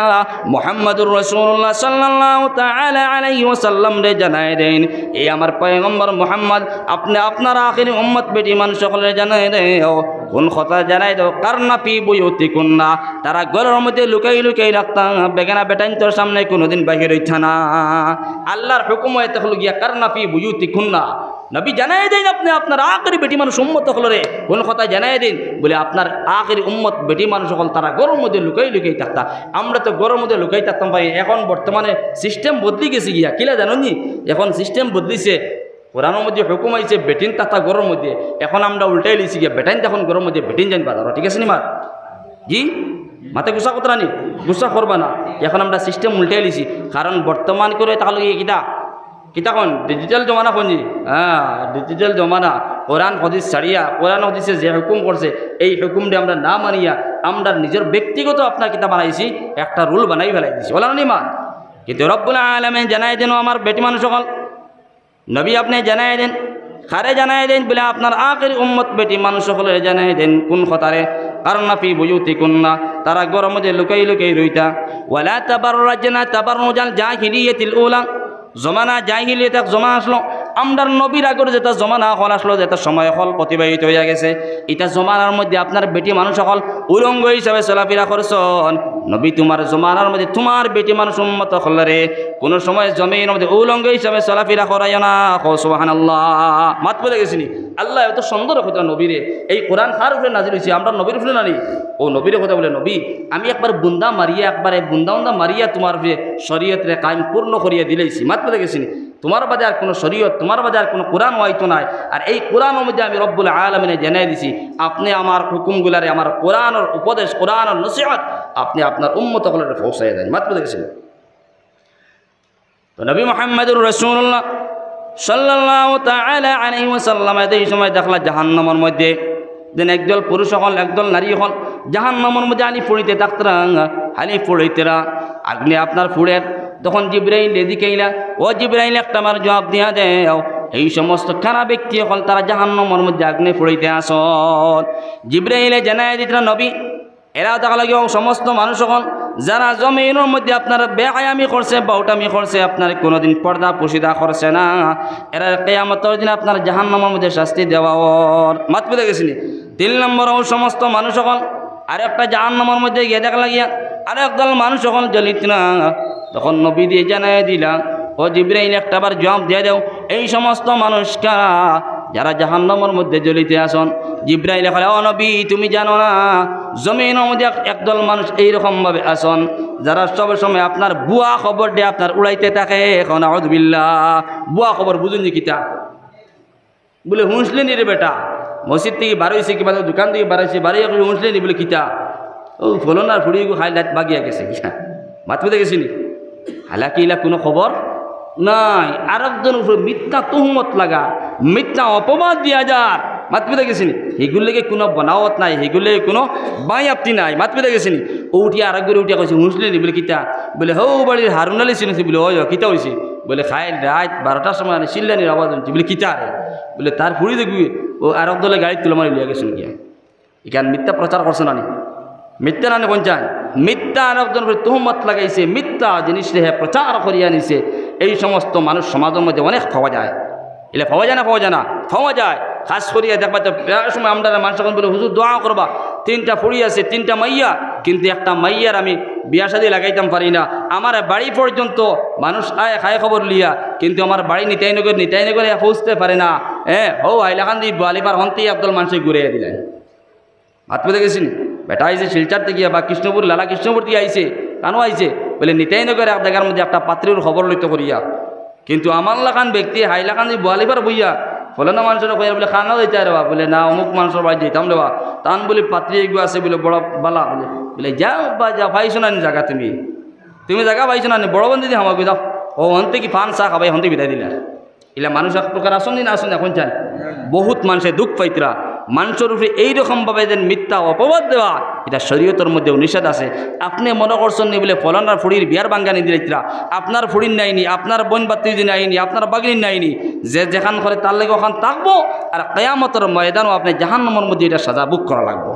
মুহাম্মদুর রাসূলুল্লাহ সাল্লাল্লাহু তাআলা আলাইহি ওয়াসাল্লাম রে জানাই দেন, এই আমার পয়গম্বর মুহাম্মদ আপনি আপনার আখিরি উম্মত বেটি মানুষ সকলে জানাই দেও, কোন কথা জানাই দাও, কারনা ফি বুয়ুতিকুন্না, তারা ঘরের মধ্যে লুকাই লুকাই রাখতাম, বেগানা বেটাইন তোর সামনে কোনোদিন বাহির হইতা না। আল্লাহর হুকুম হয়ে তখন গিয়া কারনা ফি বুয়ুতিকুন্না, নবী জানাই দেন আপনি আপনার আখিরি বেটি মানুষ উম্মত হলরে কোন কথা জানাই দিন, বলে আপনার আখিরি উম্মত বেটি মানুষ সকল তারা ঘরের মধ্যে লুকাই লুকাই থাকতাম। আমরা তো ঘরের মধ্যে লুকাই থাকতাম ভাই, এখন বর্তমানে সিস্টেম বদলি গেছে গিয়া। কিলা জানো নি? এখন সিস্টেম বদলিছে, কোরআনের মধ্যে হুকুম আইছে বেটিন তাতা ঘরের মধ্যে, এখন আমরা উল্টাই লিছি গিয়া বেটাইন তখন ঘরের মধ্যে বেটিন জান বাজার। ঠিক আছে নি মা? জি মাতে গুসা কথা নি, গুসা করবা না। এখন আমরা সিস্টেম উল্টাই লিছি, কারণ বর্তমান করে তাহলে কিতা কোন ডিজিটাল জমানা কোন জি? হ্যাঁ, ডিজিটাল জমানা। কোরআন হাদিস ছাড়িয়া কোরআন হাদিসে যে হুকুম করছে এই হুকুমটা আমরা না মানিয়া আমরা নিজের ব্যক্তিগত আপনার কিতা বানাইছি, একটা রুল বানাই ফেলাই দিছি, বলা নি মা? কিন্তু রব্বুল আলামিন জানাই দেন আমার বেটি মানুষ সকল, নবী আপনি জানাই দেন, খারে জানাই দেন বলে আপনার আখিরি উম্মত বেটি মানুষ সকলে জানাই দেন কোন কথারে, কারনা ফি বুয়ুতিকুন্না, তারা ঘরের মধ্যে লুকাই লুকাই রইতা, ওয়ালা তাবাররাজনা তাবাররুজাল জাহিলিয়াতিল উলা, জমানা জাহিলিয়াত এক জমা আসলো, আমরার নবীর আগর যেটা জমানা হল আসলো, যেটা সময় হল অতিবাহিত হইয়া গেছে, এটা জমানার মধ্যে আপনার বেটি মানুষ সকল উলঙ্গ হিসাবে চলাফেরা করছন। নবী তোমার জমানার মধ্যে তোমার বেটি মানুষ উম্মত হলরে কোনো সময় জমিনের মধ্যে উলঙ্গ হিসাবে চলাফেরা করাইও না। সুবহানাল্লাহ। মাত বলে গেছিনি আল্লাহ এত সুন্দর কথা নবীরে, এই কোরআন কার উপরে নাজিল হয়েছে? আমরা নবীর উপরে নানি, ও নবীর কথা বলে, নবী আমি একবার বুন্দা মারিয়া, একবার বুন্দা মারিয়া তোমার শরীয়তরে কায়েম পূর্ণ করিয়া দিলেইছি। মাত বলে গেছিনি তোমার বাদে আর কোনো শরীয়ত, তোমার বাদে আর কোনো কোরআন হয়তো নাই, আর এই কোরআনের মধ্যে আমি রব্বুল আলামিনে জানাই দিছি আপনি আমার হুকুমগুলারে, আমার কোরআনের উপদেশ, কোরআনের নসিহত আপনি আপনার উম্মত সকলের পৌঁছাইয়া দেন। মাত বলে গেছিলেন। তো নবী মুহাম্মদুর রাসূলুল্লাহ সাল্লাল্লাহু তাআলা আলাইহি ওয়াসাল্লাম এই সময় দেখলা জাহান্নামের মধ্যে যেন একদল পুরুষ সকল একদল নারী সকল জাহান্নামের মধ্যে আলি পড়িতে থাকতরা, আলি পড়িতেরা আগ্নে আপনার ফুড়ের। তখন জিবরাইল এদিকে আইলা, ও জিবরাইল একটা আমার জবাব দিয়া দেও, এই সমস্ত খারাপ ব্যক্তি সকল তারা জাহান্নামের মধ্যে আগ্নে পড়িতে আসন। জিবরাইলে জানাই দিতরা নবী এরা দেখা লাগে সমস্ত মানুষ এখন যারা জমিনের মধ্যে আপনার বেহায়ামি করছে বাউটামি করছে আপনার কোনোদিন পর্দা পুশিদা করছে না এরা কিয়ামতের দিন আপনার জাহান্নামের মধ্যে শাস্তি দেওয়া মাত পেতে গেছিনি 3 নম্বর সমস্ত মানুষ এখন আর একটা জাহান্নামের মধ্যে গিয়ে দেখা লাগিয়া আর একদল মানুষ এখন জ্বলিত না তখন নবী দিয়ে জানাই দিলা ও জিবরাইল একটাবার জবাব দিয়ে দাও এই সমস্ত মানুষকে যারা জাহান্নামের মধ্যে জ্বলিতে আসন জিবরাইল বলে ও নবী তুমি জানো না জমিনের মধ্যে একদল মানুষ এইরকমভাবে আসন যারা সব সময় আপনার বুয়া খবর দিয়ে আপনার উড়াইতে থাকে এখন আউযুবিল্লাহ বুয়া খবর বুঝুন নি কিতা বলে হুঁসলেনি রে বেটা মসজিদ থেকে বারোইছে কিংবা দোকান থেকে বাড়াইছে বাড়ি হুঁসলেনি বলে কিতা ও ফলনার ফুড়ি খাই লাইট বাগিয়া গেছে কিনা মাত পেতে গেছিনি হালাকি ইলা কোনো খবর নাই আর একজন উপরে মিথ্যা তুহমত লাগা মিথ্যা অপবাদ দিয়া যার মাত পেতে গেছিনি এগুলোকে কোনো বনাওয়াত নাই এগুলো কোনো বায়াপ্তি নাই মাত পেতে গেছিনি ও উঠিয়া আর একবার উঠিয়া কইছে হুঁসলেনি বলে কিতা বলে হৌ বাড়ির হারুন আলী চিনেছি বলে ওই কিতা হয়েছে বলে খাই রাত 12টার সময় চিল্লানির আওয়াজ হচ্ছে বলে কিতা রে বলে তার ফুড়ি দেখবি ও আর একদলে গাড়ি তুলে মারি লিয়া গেছেন গিয়া এখানে মিথ্যা প্রচার করছে না মিথ্যা না পঞ্চায়েত মিথ্যা আর একজন তুহমত লাগাইছে মিথ্যা জিনিস হে প্রচার করিয়া নিছে এই সমস্ত মানুষ সমাজের মধ্যে অনেক পাওয়া যায় এলে পাওয়া যায় না পাওয়া যায় খাস করিয়া দেখবা তো প্রায় সময় আমরা মানুষ এখন বলে হুজুর দোয়া করবা 3টা ফুড়ি আছে 3টা মাইয়া কিন্তু একটা মাইয়ার আমি বিয়া শাদি লাগাইতাম পারি না আমার বাড়ি পর্যন্ত মানুষ আয় খায় খবর লিয়া কিন্তু আমার বাড়ি নিতাইনগরে পৌঁছতে পারে না ও হাইলাকান দি বালিবার হন্তি একদল মানুষ ঘুরে দিলেন হাত পেতে গেছেন বেটা আইছে শিলচার থেকে বা কৃষ্ণপুর লালা কৃষ্ণপুর থেকে আইছে কেন আইছে বলে নিতাইনগরে এক জায়গার মধ্যে একটা পাত্রীর খবর লইতে করিয়া কিন্তু আমার লাখান ব্যক্তি হাইলাকান দি বালিবার বইয়া বলে না মানুষের কইয়া বলে খানাও দিতে রেবা বলে না অমুক মানুষের বাড়ি যেতাম রেবা তান বলে পাত্রী এগুলো আছে বলে বড় বালা বলে যাও বা যা পাইছো না জায়গা তুমি জায়গা পাইছো না বড় বন্ধু দিয়ে আমাকে যাও ও হন্তে কি পান চা খাবাই হন্তে বিদায় দিলে এলা মানুষ এক প্রকার আসুন না আসুন এখন চান বহুত মানুষের দুঃখ পাইতরা মানুষের উপরে এইরকমভাবে যেন মিথ্যা অপবাদ দেওয়া এটা শরীয়তের মধ্যেও নিষেধ আছে আপনি মনে করছেন নি বলে ফলানার ফুড়ির বিয়ার বাঙ্গানি দিলাইতরা আপনার ফুড়ির নাইনি আপনার বোন বাতি নাইনি আপনার বাগিনীর নাইনি যে যেখান করে তার লাগে ওখান থাকবো আর কিয়ামতের ময়দানও আপনি জাহান্নামের মধ্যে এটা সাজা বুক করা লাগবো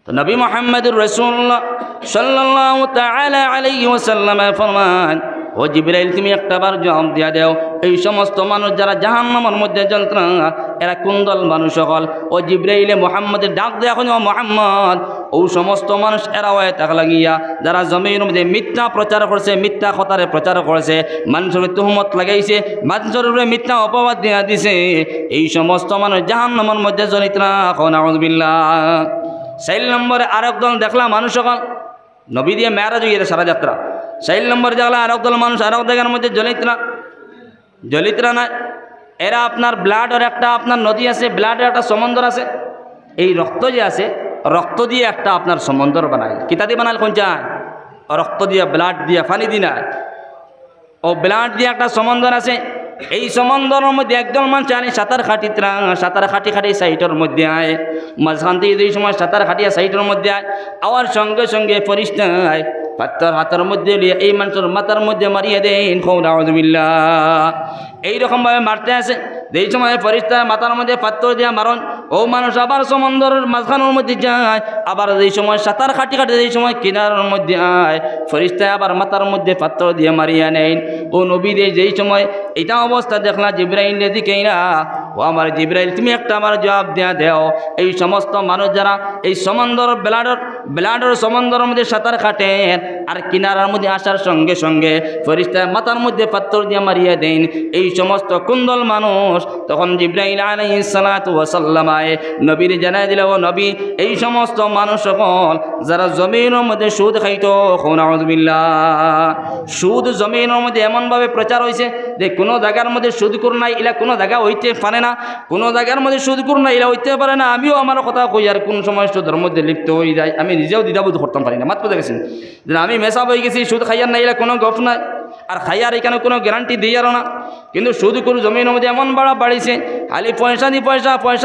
তো নবী মুহাম্মদুর রাসূলুল্লাহ সাল্লাল্লাহু তাআলা আলাইহি ওয়াসাল্লাম ফরমান ও জিবরাইল তুমি একটাবার জবাব দিয়া দাও এই সমস্ত মানুষ যারা জাহান্নামের মধ্যে যন্ত্রণা এরা কোন দল মানুষ সকল ও জিবরাইলে মুহাম্মদের ডাক দেয়া এখন ও মুহাম্মদ ও সমস্ত মানুষ এরা হয়ে তাক লাগিয়া যারা জমিনের মধ্যে মিথ্যা প্রচার করছে মিথ্যা কথারে প্রচার করেছে মানুষের তুহমত লাগাইছে মানুষের উপরে মিথ্যা অপবাদ দিয়া দিছে এই সমস্ত মানুষ জাহান্নামের মধ্যে জড়িত না নাউযুবিল্লাহ 4 নম্বরে আরেক দল দেখলাম মানুষ সকল নবী দিয়ে মেরাজ হয়ে সারা যাত্রা 4 নম্বরে দেখলাম আরেক দল মানুষ আরেক জায়গার মধ্যে জ্বলিত না এরা আপনার ব্লাডের একটা আপনার নদী আছে ব্লাডের একটা সমুদ্র আছে এই রক্ত যে আছে রক্ত দিয়ে একটা আপনার সমুদ্র বানায় কিতা দিয়ে বানাল কোন চায় রক্ত দিয়ে ব্লাড দিয়ে পানি দি না ও ব্লাড দিয়ে একটা সমুদ্র আছে এই সমুদ্রের মধ্যে একদল মানুষ আনি সাঁতার খাটি সাইটের মধ্যে আয় মাঝখান থেকে এই সময় সাঁতার খাটিয়া সাইটের মধ্যে আয় আওয়ার সঙ্গে সঙ্গে ফরিস্তা পাত্তর হাতের মধ্যে লিয়ে এই মানুষের মাথার মধ্যে মারিয়ে দেন নাউযুবিল্লাহ এইরকমভাবে মারতে আসে যেই সময় ফরিস্তা মাথার মধ্যে পাত্তর দিয়া মারণ ও মানুষ আবার সমুদ্রের মাঝখানের মধ্যে যায় আবার যেই সময় সাঁতার খাটি যেই সময় কিনারের মধ্যে আয় ফরিস্তা আবার মাথার মধ্যে পাত্তর দিয়ে মারিয়া নেন ও নবী দিয়ে যেই সময় এটা অবস্থা দেখলা জিবরাইলের দিকেই না ও আমার জিবরাইল তুমি একটা আমার জবাব দেয়া দেও এই সমস্ত মানুষ যারা এই সমুদ্রের ব্লাডের সমুদ্রের মধ্যে সাঁতার কাটেন আর কিনারার মধ্যে আসার সঙ্গে সঙ্গে ফরিস্তা মাথার মধ্যে পাত্তর দিয়ে মারিয়া দেন এই সমস্ত কুন্দল মানুষ তখন জিবরাইল আলাইহিস সালাতু ওয়া সাল্লাম নবীর জানাই দিল ও নবী এই সমস্ত মানুষ সকল যারা জমিনের মধ্যে সুদ খাইতো নাউযুবিল্লাহ সুদ জমিনের মধ্যে এমনভাবে প্রচার হয়েছে যে কোনো জায়গার মধ্যে সুদ করে নাই এলা কোনো জায়গা হইতে পারে না কোনো জায়গার মধ্যে সুদ করে নাই এলা হইতে পারে না আমিও আমার কথা কই আর কোন সময় সুদের মধ্যে লিপ্ত হয়ে যায় আমি নিজেও দ্বিধাবোধ করতে পারি না মাত্র দেখেছেন যে আমি মেসাব হয়ে গেছি সুদ খাইয়ার নাই এলা কোনো গপ নাই আর খাইয়ার এখানে কোনো গ্যারান্টি দিয়ে না কিন্তু সুদ করে জমিনের মধ্যে এমন বাড়িছে খালি পয়সা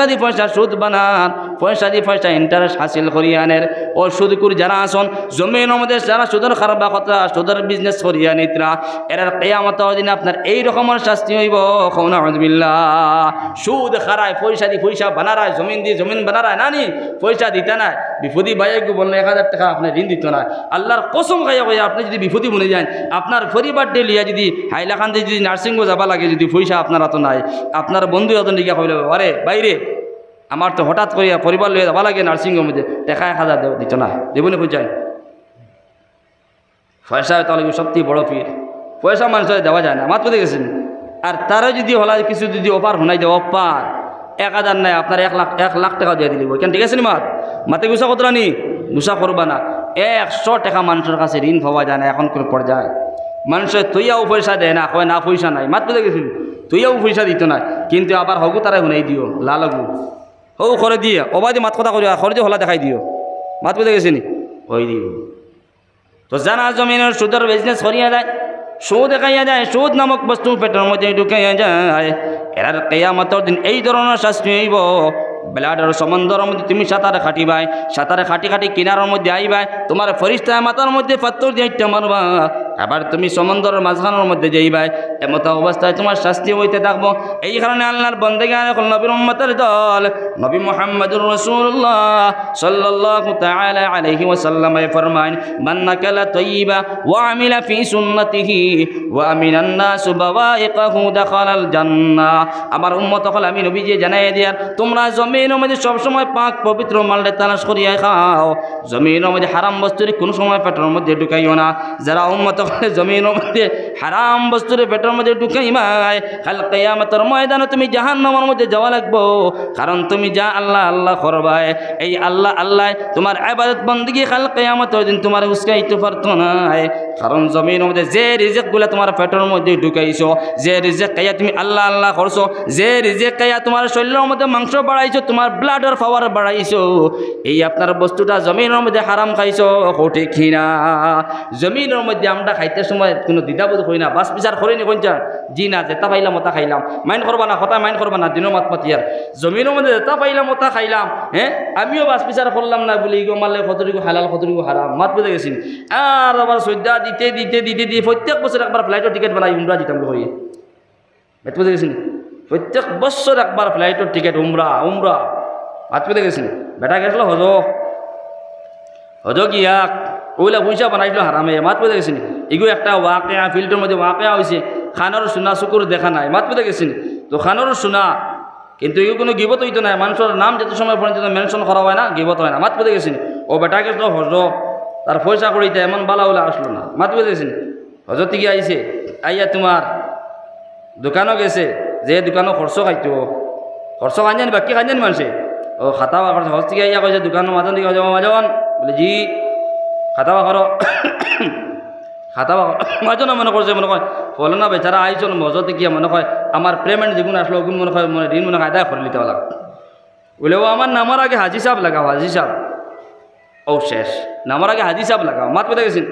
দি পয়সা সুদ বানান পয়সা দি পয়সা ইন্টারেস্ট হাসিল করি আনের ও সুদ করে যারা আসন জমিনের মধ্যে যারা সুদের খারাপ কথা সুদের বিজনেস করিয়া নিতরা এর কিয়ামতের দিন আপনার এই রকমের শাস্তি হইব নাউযুবিল্লাহ সুদ খারায় পয়সা দি পয়সা বানারায় জমিন দিয়ে জমিন বানারায় নানি পয়সা দিতে না বিপদি ভাইকে বললে 1000 টাকা আপনি ঋণ দিত না আল্লাহর কসম খাইয়া কইয়া আপনি যদি বিপদি বনে যান আপনার পরিবার লিয়া যদি হাইলাকান্দি যদি নার্সিংহোমে যাবা লাগে যদি পয়সা আপনার হাতে নাই আপনার বন্ধু হাতে লিখা কইলে আরে বাইরে আমার তো হঠাৎ করিয়া পরিবার লিয়ে যাবা লাগে নার্সিংহোমে টাকা 1000 দিত না দেবনি বুঝায় পয়সা তাহলে সবথেকে বড় পীর পয়সা মানুষের দেওয়া যায় না মাত্র দেখেছেন আর তারা যদি হলা কিছু যদি অফার শোনাই দেয় অফার 1000 নাই আপনার 1 লাখ টাকা দিয়ে দিলিব কেন ঠিক আছে নি মাতে গুছা কতরা নি গুছা করবা না 100 টাকা মানুষের কাছে ঋণ পাওয়া যায় না এখন কোন পর্যায়ে মানুষের তুইয়াও পয়সা দেয় না কয় না পয়সা নাই মাত্র দেখেছিল তুইয়াও পয়সা দিত না কিন্তু আবার হগু তারা শুনাই দিও লালগু হৌ করে দিয়ে অবাদি মাত কথা করিও খরে দিয়ে হলা দেখাই দিও মাত্র দেখেছি নি ওই দিও তো জানা জমিনের সুদের বিজনেস করিয়া যায় সুদ খাইয়া যায় সুদ নামক বস্তু পেটের মধ্যে ঢুকাইয়া যায় এর কিয়ামতের দিন এই ধরনের শাস্তি হইব ব্লাডের সমুদ্রের মধ্যে তুমি সাঁতারে খাটিবাই সাঁতারে খাটি কিনারের মধ্যে আইবাই তোমার ফরিস্তা মাথার মধ্যে পাথর দিয়ে মারবা আবার তুমি সমুদ্রের মাঝখানের মধ্যে যাইবাই এমত অবস্থায় তোমার শাস্তি হইতে থাকবো এই কারণে আল্লাহর বন্দেগান এখন নবীর উম্মতের দল নবী মুহাম্মদুর রাসূলুল্লাহ সাল্লাল্লাহু তাআলা আলাইহি ওয়াসাল্লাম ফরমান মান নাকালা তাইয়্যিবা ওয়া আমিলা ফি সুন্নতিহি ওয়া আমিনান নাস বাওয়াইকাহু দাখালাল জান্নাহ আমার উম্মত হল আমি নবী যে জানাই দিয়ার তোমরা জমিনের মধ্যে সব সময় পাক পবিত্র মালটা তালাশ করিয়া খাও জমিনের মধ্যে হারাম বস্তুর কোন সময় পেটের মধ্যে ঢুকাইও না যারা উম্মত জমিনের মধ্যে হারাম বস্তুর পেটের মধ্যে ঢুকাইবাই কাল কিয়ামতের ময়দানে তুমি জাহান্নামের মধ্যে যাওয়া লাগবো কারণ তুমি যা আল্লাহ আল্লাহ করবাই এই আল্লাহ আল্লাহ তোমার ইবাদত বندگی কাল কিয়ামতের দিন তোমার উস্কাইতে পারতো না কারণ জমিনের মধ্যে যে রিজিকগুলো তোমার পেটের মধ্যে ঢুকাইছো যে রিজিক খাইয়া তুমি আল্লাহ আল্লাহ করছো যে রিজিক খাইয়া তোমার শরীরের মধ্যে মাংস বাড়াইছো তোমার ব্লাডের পাওয়ার বাড়াইছো এই আপনার বস্তুটা জমিনের মধ্যে হারাম খাইছো কোটে খিনা জমিনের মধ্যে আমরা খাইতে সময় কোনো দ্বিধাবোধ হই না বাস বিচার করিনি কোনটা জি না যেটা পাইলাম ওটা খাইলাম মাইন্ড করবা না কথা মাইন্ড করবা না দিনও মাত পাতিয়ার জমিনের মধ্যে যেটা পাইলাম ওটা খাইলাম হ্যাঁ আমিও বাস বিচার করলাম না বলি ইগো মারলে কতটুকু হালাল কতটুকু হারাম মাত বুঝে গেছি আর আবার সৈদা দিতে প্রত্যেক বছর একবার ফ্লাইটের টিকিট বানাই উমরা দিতাম কই মাত বুঝে গেছি প্রত্যেক বছর একবার ফ্লাইটের টিকিট উমরা মাত বুঝে গেছি বেটা গেছিল হজ গিয়া ওইলা পয়সা বানাইছিল হারামে মাত বুঝে গেছি এগুলো একটা ওয়াকিয়া ফিল্ডের মধ্যে ওয়াকিয়া হয়েছে খানোর সোনা চকুর দেখা নাই মাত বুঝে গেছি তো খানোর সোনা কিন্তু এগুলো কোনো গিবত হইতো না মানুষের নাম যত সময় পর্যন্ত মেনশন করা হয় না গিবত হয় না মাত বুঝে গেছি ও বেটা গেছিল হজ তার পয়সা করিতে এমন বালা উলা আসলো না মাত বুঝে গেছি হজর থেকে আইছে আইয়া তোমার দোকানও গেছে যে দোকানও খরচ খাইতো খরচ খাইছেন বাকি খাইছেন মানুষে ও খাতা বা খরচ হজ থেকে আইয়া কইছে দোকানের মাঝন দিকে মাজন বলে জি খাতা বা করো খাতা বা মাঝন মনে করছে মনে হয় বলো না বেচারা আইসন মজতে গিয়া মনে হয় আমার পেমেন্ট যেগুলো আসলো ওগুলো মনে হয় মনে ঋণ মনে হয় আদায় করে নিতে পারলাম বলে ও আমার নামার আগে হাজি সাহেব লাগাও হাজি সাহেব ও শেষ নামার আগে হাজি সাহেব লাগাও মাত পেতে গেছেন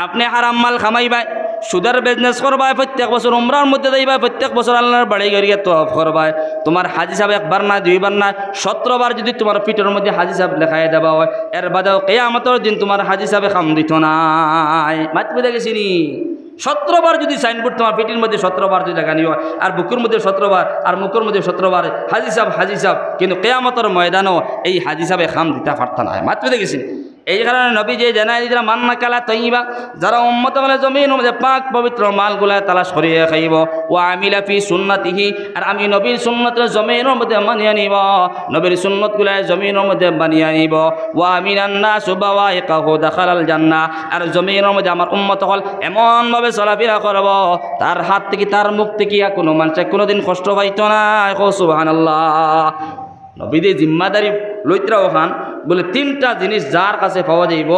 আপনি হারাম মাল খামাইবাই সুদার বিজনেস করবাই প্রত্যেক বছর উমরার মধ্যে যাইবাই প্রত্যেক বছর আল্লাহর বাড়ি গিয়ে তওয়াফ করবাই তোমার হাজি সাহেব একবার না দুইবার না 17 বার যদি তোমার পিঠের মধ্যে হাজি সাহেব লেখাই দেওয়া হয় এর বাদেও কিয়ামতের দিন তোমার হাজি সাহেবে কাম দিত নাই মাত পেতে গেছিনি 17 বার যদি সাইনবোর্ড তোমার পেটের মধ্যে 17 বার যদি লাগানি হয় আর বুকের মধ্যে 17 বার আর মুখের মধ্যে 17 বার হাজি সাহেব কিন্তু কিয়ামতের ময়দানও এই হাজি সাহেবে কাম দিতে পারত না মাত পেতে গেছিনি এই কারণে নবী যে জানাই দিরা মান নাকালা তাইয়্যিবা যারা উম্মত বলে জমিনের মধ্যে পাক পবিত্র মালগুলা তালাশ করিয়া খাইব ওয়া আমিলা ফি সুন্নতিহি আর আমি নবীর সুন্নতে জমিনের মধ্যে মানিয়ে নিব নবীর সুন্নতগুলা জমিনের মধ্যে মানিয়ে নিব ওয়া আমিনান নাস বাওয়াইকাহু দাখালাল জান্নাহ আর জমিনের মধ্যে আমার উম্মত হল এমন ভাবে চলাফেরা করব তার হাত থেকে তার মুখ থেকে কোনো মানুষ কোনোদিন কষ্ট পাইতো না সুবহানাল্লাহ নবীদের জিম্মাদারি লইত্রা ওখান বলে 3টা জিনিস যার কাছে পাওয়া যাইব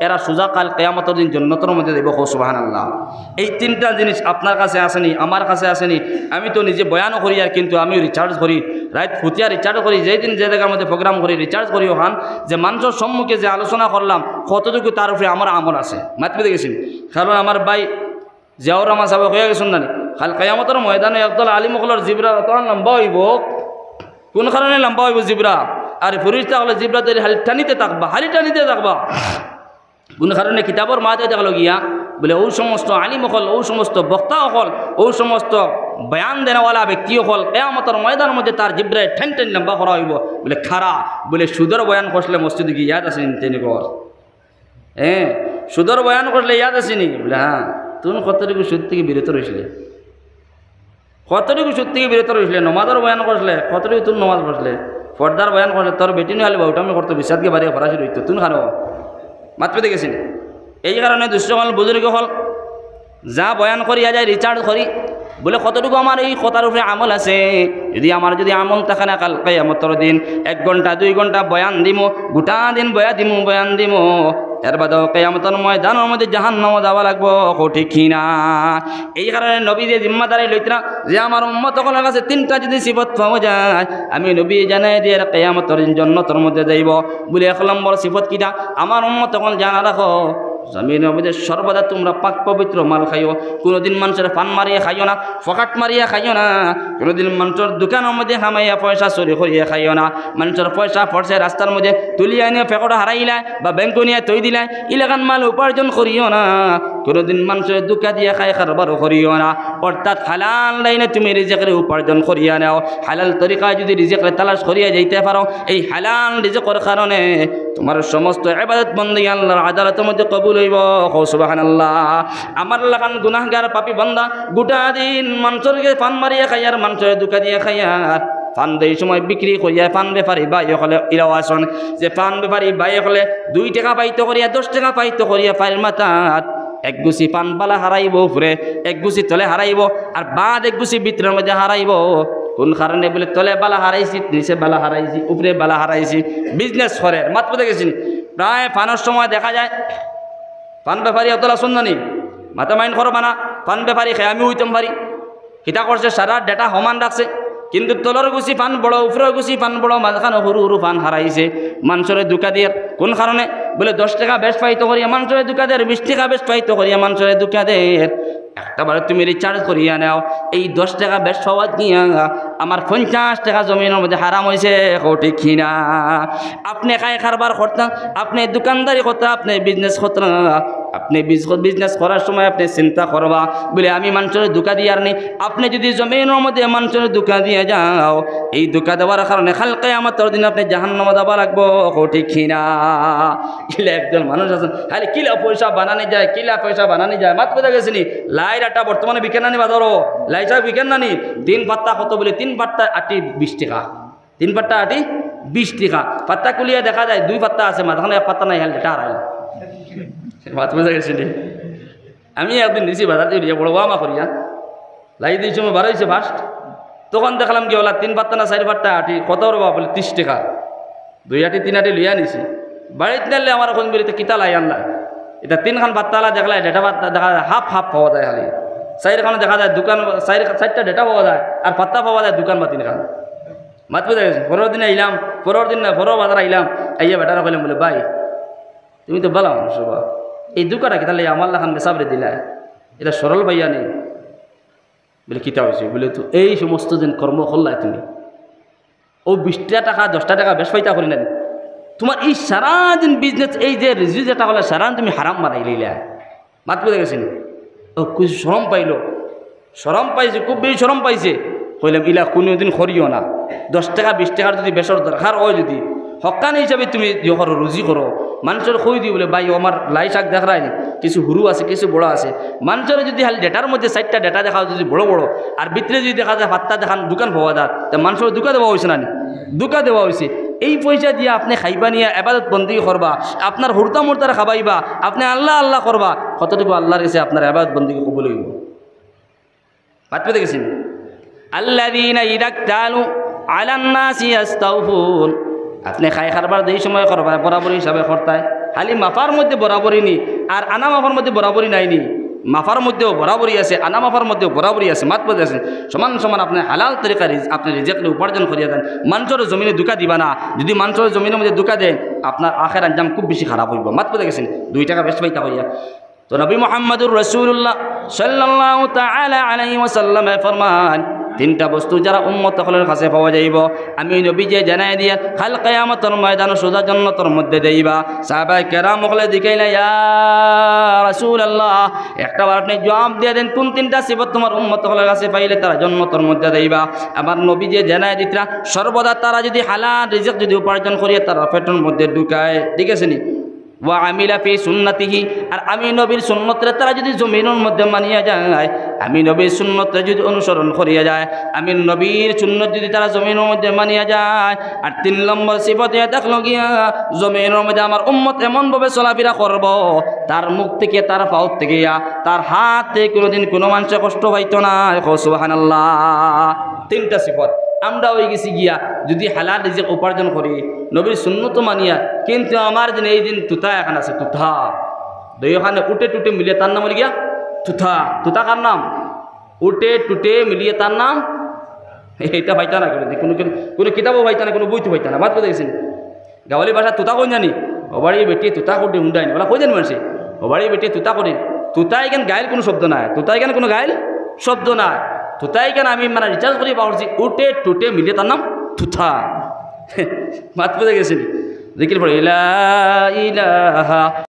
এরা সোজা কাল কিয়ামতের দিন জান্নাতের মধ্যে যাইব সুবহানাল্লাহ এই 3টা জিনিস আপনার কাছে আসেনি আমার কাছে আসেনি আমি তো নিজে বয়ানও করি আর কিন্তু আমি রিচার্জ করি রাইট ফুটিয়া রিচার্জ করি যেই দিন যে জায়গার মধ্যে প্রোগ্রাম করি রিচার্জ করি ওখান যে মানুষের সম্মুখে যে আলোচনা করলাম কতটুকু তার উপরে আমার আমল আছে মাত পেতে গেছি কারণ আমার ভাই জিয়াউর রহমান সাহেব হয়ে গেছেন না খাল কিয়ামতের ময়দানে একদল আলিম হকলের জিবরা তখন লম্বা হইব কোন কারণে লম্বা হইব জিবরা আর ফরিস্তা হলে জিবরা তৈরি হালি টানিতে থাকবা কোন কারণে কিতাবর মাঝে দেখলো গিয়া বলে ও সমস্ত আলিম হল ও সমস্ত বক্তা হল ও সমস্ত বয়ান দেওয়ালা ব্যক্তি হল কিয়ামতের ময়দানের মধ্যে তার জিব্রায় ঠেন ঠেন লম্বা করা হইব বলে খারা বলে সুদর বয়ান করলে মসজিদে গিয়ে ইয়াদ আসেনি তিনি কর সুদর বয়ান করলে ইয়াদ আসেনি বলে হ্যাঁ তুমি কতটুকু সুদ থেকে বিরত রয়েছিলে নমাজের বয়ান করলে কতটুকু তুমি নমাজ পড়লে পর্দার বয়ান করলে তোর বেটি নিয়ে হলে বাউটামি করতো বিশ্বাসকে বাড়িয়ে ফরাসি রইতো তুমি খানো মাত পেতে গেছেন এই কারণে দুষ্টকাল বুজুর্গ হল যা বয়ান করিয়া যায় রিচার্জ করি বলে কতটুকু আমার এই কথার উপরে আমল আছে যদি আমার যদি আমল থাকে না কাল কিয়ামতের দিন 1 ঘন্টা 2 ঘন্টা বয়ান দিমু গোটা দিন বয়ান দিমু এর বাদেও কিয়ামতের ময়দানের মধ্যে জাহান্নামে যাওয়া লাগবো ঠিক না এই কারণে নবী যে জিম্মাদারি লইতরা যে আমার উম্মত সকলের কাছে 3টা যদি সিফত পাওয়া যায় আমি নবী জানাই দিয়ে কিয়ামতের দিন জান্নাতের মধ্যে যাইব বলে 1 নম্বর সিফত কিটা আমার উম্মত সকল জানা রাখো জমিনের মধ্যে সর্বদা তোমরা পাক পবিত্র মাল খাইও কোনোদিন মানুষের পান মারিয়ে খাইও না ফকাট মারিয়া খাইও না কোনোদিন মানুষের দোকানের মধ্যে হামাইয়া পয়সা চুরি করিয়া খাইও না মানুষের পয়সা পড়ছে রাস্তার মধ্যে তুলিয়া নিয়ে ফেকটা হারাইলা বা ব্যাংক নিয়ে তৈ দিলা ইলাকান মাল উপার্জন করিও না কোনোদিন মানুষের দুঃখা দিয়ে খাই কারবারও করিও না অর্থাৎ হালাল লাইনে তুমি রিজিকের উপার্জন করিয়া নাও হালাল তরিকায় যদি রিজিকের তালাশ করিয়া যাইতে পারো এই হালাল রিজিকের কারণে তোমার সমস্ত ইবাদত বন্দী আল্লাহর আদালতের মধ্যে কবুল হইব সুবহানাল্লাহ আমার লাগান গুনাহগার পাপী বান্দা গোটা দিন মানুষকে পান মারিয়া খাইয়ার মানুষের দুঃখা দিয়ে খাইয়ার পান দেই সময় বিক্রি করিয়া পান ব্যাপারী বাই হলে ইলাও আসন যে পান ব্যাপারী বাই হলে 2 টাকা পাইতে করিয়া 10 টাকা পাইতে করিয়া পায়ের মাথাত 1 গুছি পান বালা হারাইব উপরে 1 গুছি তলে হারাইব আর বাদ 1 গুছি ভিতরের মধ্যে হারাইব কোন কারণে বলে তলে বালা হারাইছি নিচে বালা হারাইছি উপরে বালা হারাইছি বিজনেস করে মাত্র দেখেছি প্রায় পানের সময় দেখা যায় পান ব্যাপারী অতলা শুননি মাথা মাইন্ড করবা না পান ব্যাপারী খেয়ে আমি হইতাম পারি কিতা করছে সারা ডেটা সমান রাখছে কিন্তু তলর গুছি পান বড় উপরের গুছি পান বড় মাঝখানে সরু পান হারাইছে মানুষের দুঃখা দিয়ে কোন কারণে বলে 10 টাকা বেশ পাইতে করিয়া মানুষের দুঃখা দিয়ে 20 টাকা বেশ পাইতে করিয়া মানুষের দুঃখা দিয়ে একটাবারে তুমি রিচার্জ করিয়া নাও এই 10 টাকা বেশ পাওয়া গিয়া আমার 50 টাকা জমিনের মধ্যে হারাম হয়েছে ঠিক কিনা আপনি খাই কারবার করতেন আপনি দোকানদারি করতেন আপনি বিজনেস করতেন আপনি বিজনেস করার সময় আপনি চিন্তা করবা বলে আমি মানুষের দুঃখা দিয়ে আর নেই আপনি যদি জমিনের মধ্যে মানুষের দুঃখা দিয়ে যাও এই দুঃখা দেওয়ার কারণে কাল কিয়ামতের দিন আপনি জাহান্নামে যাবা লাগবো ঠিক কিনা কিলা একজন মানুষ আছেন খালি কিলা পয়সা বানানি যায় মাত কথা গেছিনি লাই ডাটা বর্তমানে বিকেন নানি বাজারও লাই শাক বিকেন নানি 3 পাত্তা কত বলে 3 পাত্তা আটি 20 টাকা 3 পাত্তা আটি 20 টাকা পাত্তা কুলিয়া দেখা যায় 2 পাত্তা আছে মাঝখানে 1 পাত্তা নাই এটা হারাই মাত বোঝা গেছিনি আমি একদিন নিছি বাজার দিয়ে বড় বামা করিয়া লাই দিয়েছি সময় বাড়াইছে ফার্স্ট তখন দেখলাম কি বলা 3 পাত্তা না 4 পাত্তা আটি কত রবা বলে 30 টাকা 2 আটি 3 আটি লইয়া নিছি বাড়িতে নিলে আমার এখন বলিতে কিতা লাই আনলা এটা 3 খান পাত্তালা দেখলা ডেটা পাত্তা দেখা যায় হাফ পাওয়া যায় খালি 4 খানে দেখা যায় দোকান 4টা ডেটা পাওয়া যায় আর পাত্তা পাওয়া যায় দোকান বা 3 খান মাত বুঝা গেছে পরের দিন আইলাম পরের বাজার আইলাম আইয়া বেটারা কইলাম বলে ভাই তুমি তো বলা মানুষ এই দোকানটা কি তাহলে আমার লাখান বেসাবরে দিলা এটা সরল ভাইয়া নেই বলে কিতা হয়েছে বলে তো এই সমস্ত দিন কর্ম করলাই তুমি ও 20 টাকা 10 টাকা বেশ পাইতা করি না তোমার এই সারাদিন বিজনেস এই যে রিজিক যেটা হলে সারাদিন তুমি হারাম বানাই লইলা মাত বুঝে গেছেন ও কিছু শরম পাইছে খুব বেশি শরম পাইছে কইলাম ইলা কোনোদিন করিও না 10 টাকা 20 টাকার যদি বেসর দরকার হয় যদি হকানি হিসাবে তুমি যখন রুজি করো মানুষের কই দিই বলে ভাই আমার লাই শাক দেখায় কিছু হুরু আছে কিছু বড় আছে মানুষের যদি হাল ডেটার মধ্যে 4টা ডেটা দেখা যদি বড় আর ভিতরে যদি দেখা যায় পাত্তা দেখান দোকান পাওয়া যায় তা মানুষের দুকা দেওয়া হয়েছে না দুকা দেওয়া হয়েছে এই পয়সা দিয়ে আপনি খাইবা নিয়ে আবাদত বন্দি করবা আপনার হুরতা মুরতার খাবাইবা আপনি আল্লাহ করবা কতটুকু আল্লাহর এসে আপনার আবাদত বন্দি কবুল হইব বাদ পেতে গেছেন আল্লাযীনা ইযা ক্তালু আলান নাসি ইস্তাউফুন আপনি খাই খারবার দেই সময় করবা বরাবর হিসাবে করতায় খালি মাফার মধ্যে বরাবরই নি আর আনা মাফার মধ্যে বরাবরই নাইনি মাফার মধ্যেও বরাবরই আছে আনা মাফার মধ্যেও বরাবরই আছে মাত বোঝা আছে সমান আপনি হালাল তরিকা আপনি রিজিক উপার্জন করিয়া দেন মানুষের জমিনে দুকা দিবা না যদি মানুষের জমিনের মধ্যে দুকা দেন আপনার আখের আঞ্জাম খুব বেশি খারাপ হইব মাত বোঝা গেছেন 2 টাকা বেশ পাইতা হইয়া তো নবী মুহাম্মদুর রাসূলুল্লাহ সাল্লাল্লাহু তাআলা আলাইহি ওয়াসাল্লামে ফরমান তিনটা বস্তু যারা উম্মত সকলের কাছে পাওয়া যাইব আমি নবী যে জানাই দিয়া কাল কিয়ামতের ময়দানে সোজা জান্নাতের মধ্যে দেইবা সাহাবায়ে কেরাম হলে দিকাইলা ইয়া রাসূলুল্লাহ একটা বার আপনি জবাব দিয়ে দেন কোন তিনটা সিফত তোমার উম্মত সকলের কাছে পাইলে তারা জান্নাতের মধ্যে দেইবা আমার নবী যে জানাই দিতরা সর্বদা তারা যদি হালাল রিজিক যদি উপার্জন করিয়ে তারা পেটের মধ্যে ঢুকায় ঠিক আছে নি ওয়া আমিলা ফি সুন্নতিহি আর আমি নবীর সুন্নতরে তারা যদি জমিনের মধ্যে মানিয়া যায় আমি নবীর সুন্নতরে যদি অনুসরণ করিয়া যায় আমি নবীর সুন্নত যদি তারা জমিনের মধ্যে মানিয়া যায় আর 3 নম্বর সিফতে দেখলো গিয়া জমিনের মধ্যে আমার উম্মত এমনভাবে চলাফেরা করব তার মুখ থেকে তার পাও থেকে তার হাত থেকে কোনোদিন কোনো মানুষ কষ্ট পাইতো না সুবহানাল্লাহ তিনটা সিফত আমরা হয়ে গেছি গিয়া যদি হালাল রিজিক উপার্জন করি নবীর সুন্নত মানিয়া কিন্তু আমার দিন এই দিন তুতা এখন আছে তুতা দুইখানে উঠে টুটে মিলিয়ে তার নাম হল গিয়া তুতা তুতা কার নাম উঠে টুটে মিলিয়ে তার নাম এইটা পাইতা না কোনো কোনো কিতাবও পাইতা না কোনো বইতে পাইতা না বাদ কথা গেছেন গাওয়ালি ভাষা তুতা কই জানি ওবাড়ি বেটি তুতা করে হুন্ডাইনি বলা কই জানি মানুষ ওবাড়ি বেটি তুতা করে তুতা এখানে গায়েল কোনো শব্দ নাই তুতা এখানে কোনো গায়েল শব্দ নাই তুতাই কেন আমি মানে রিচার্জ করি পারছি উঠে টুটে মিলিয়ে তার নাম তুথা মাত পেতে গেছিলি জিকির পড়ে ইলা ইলাহা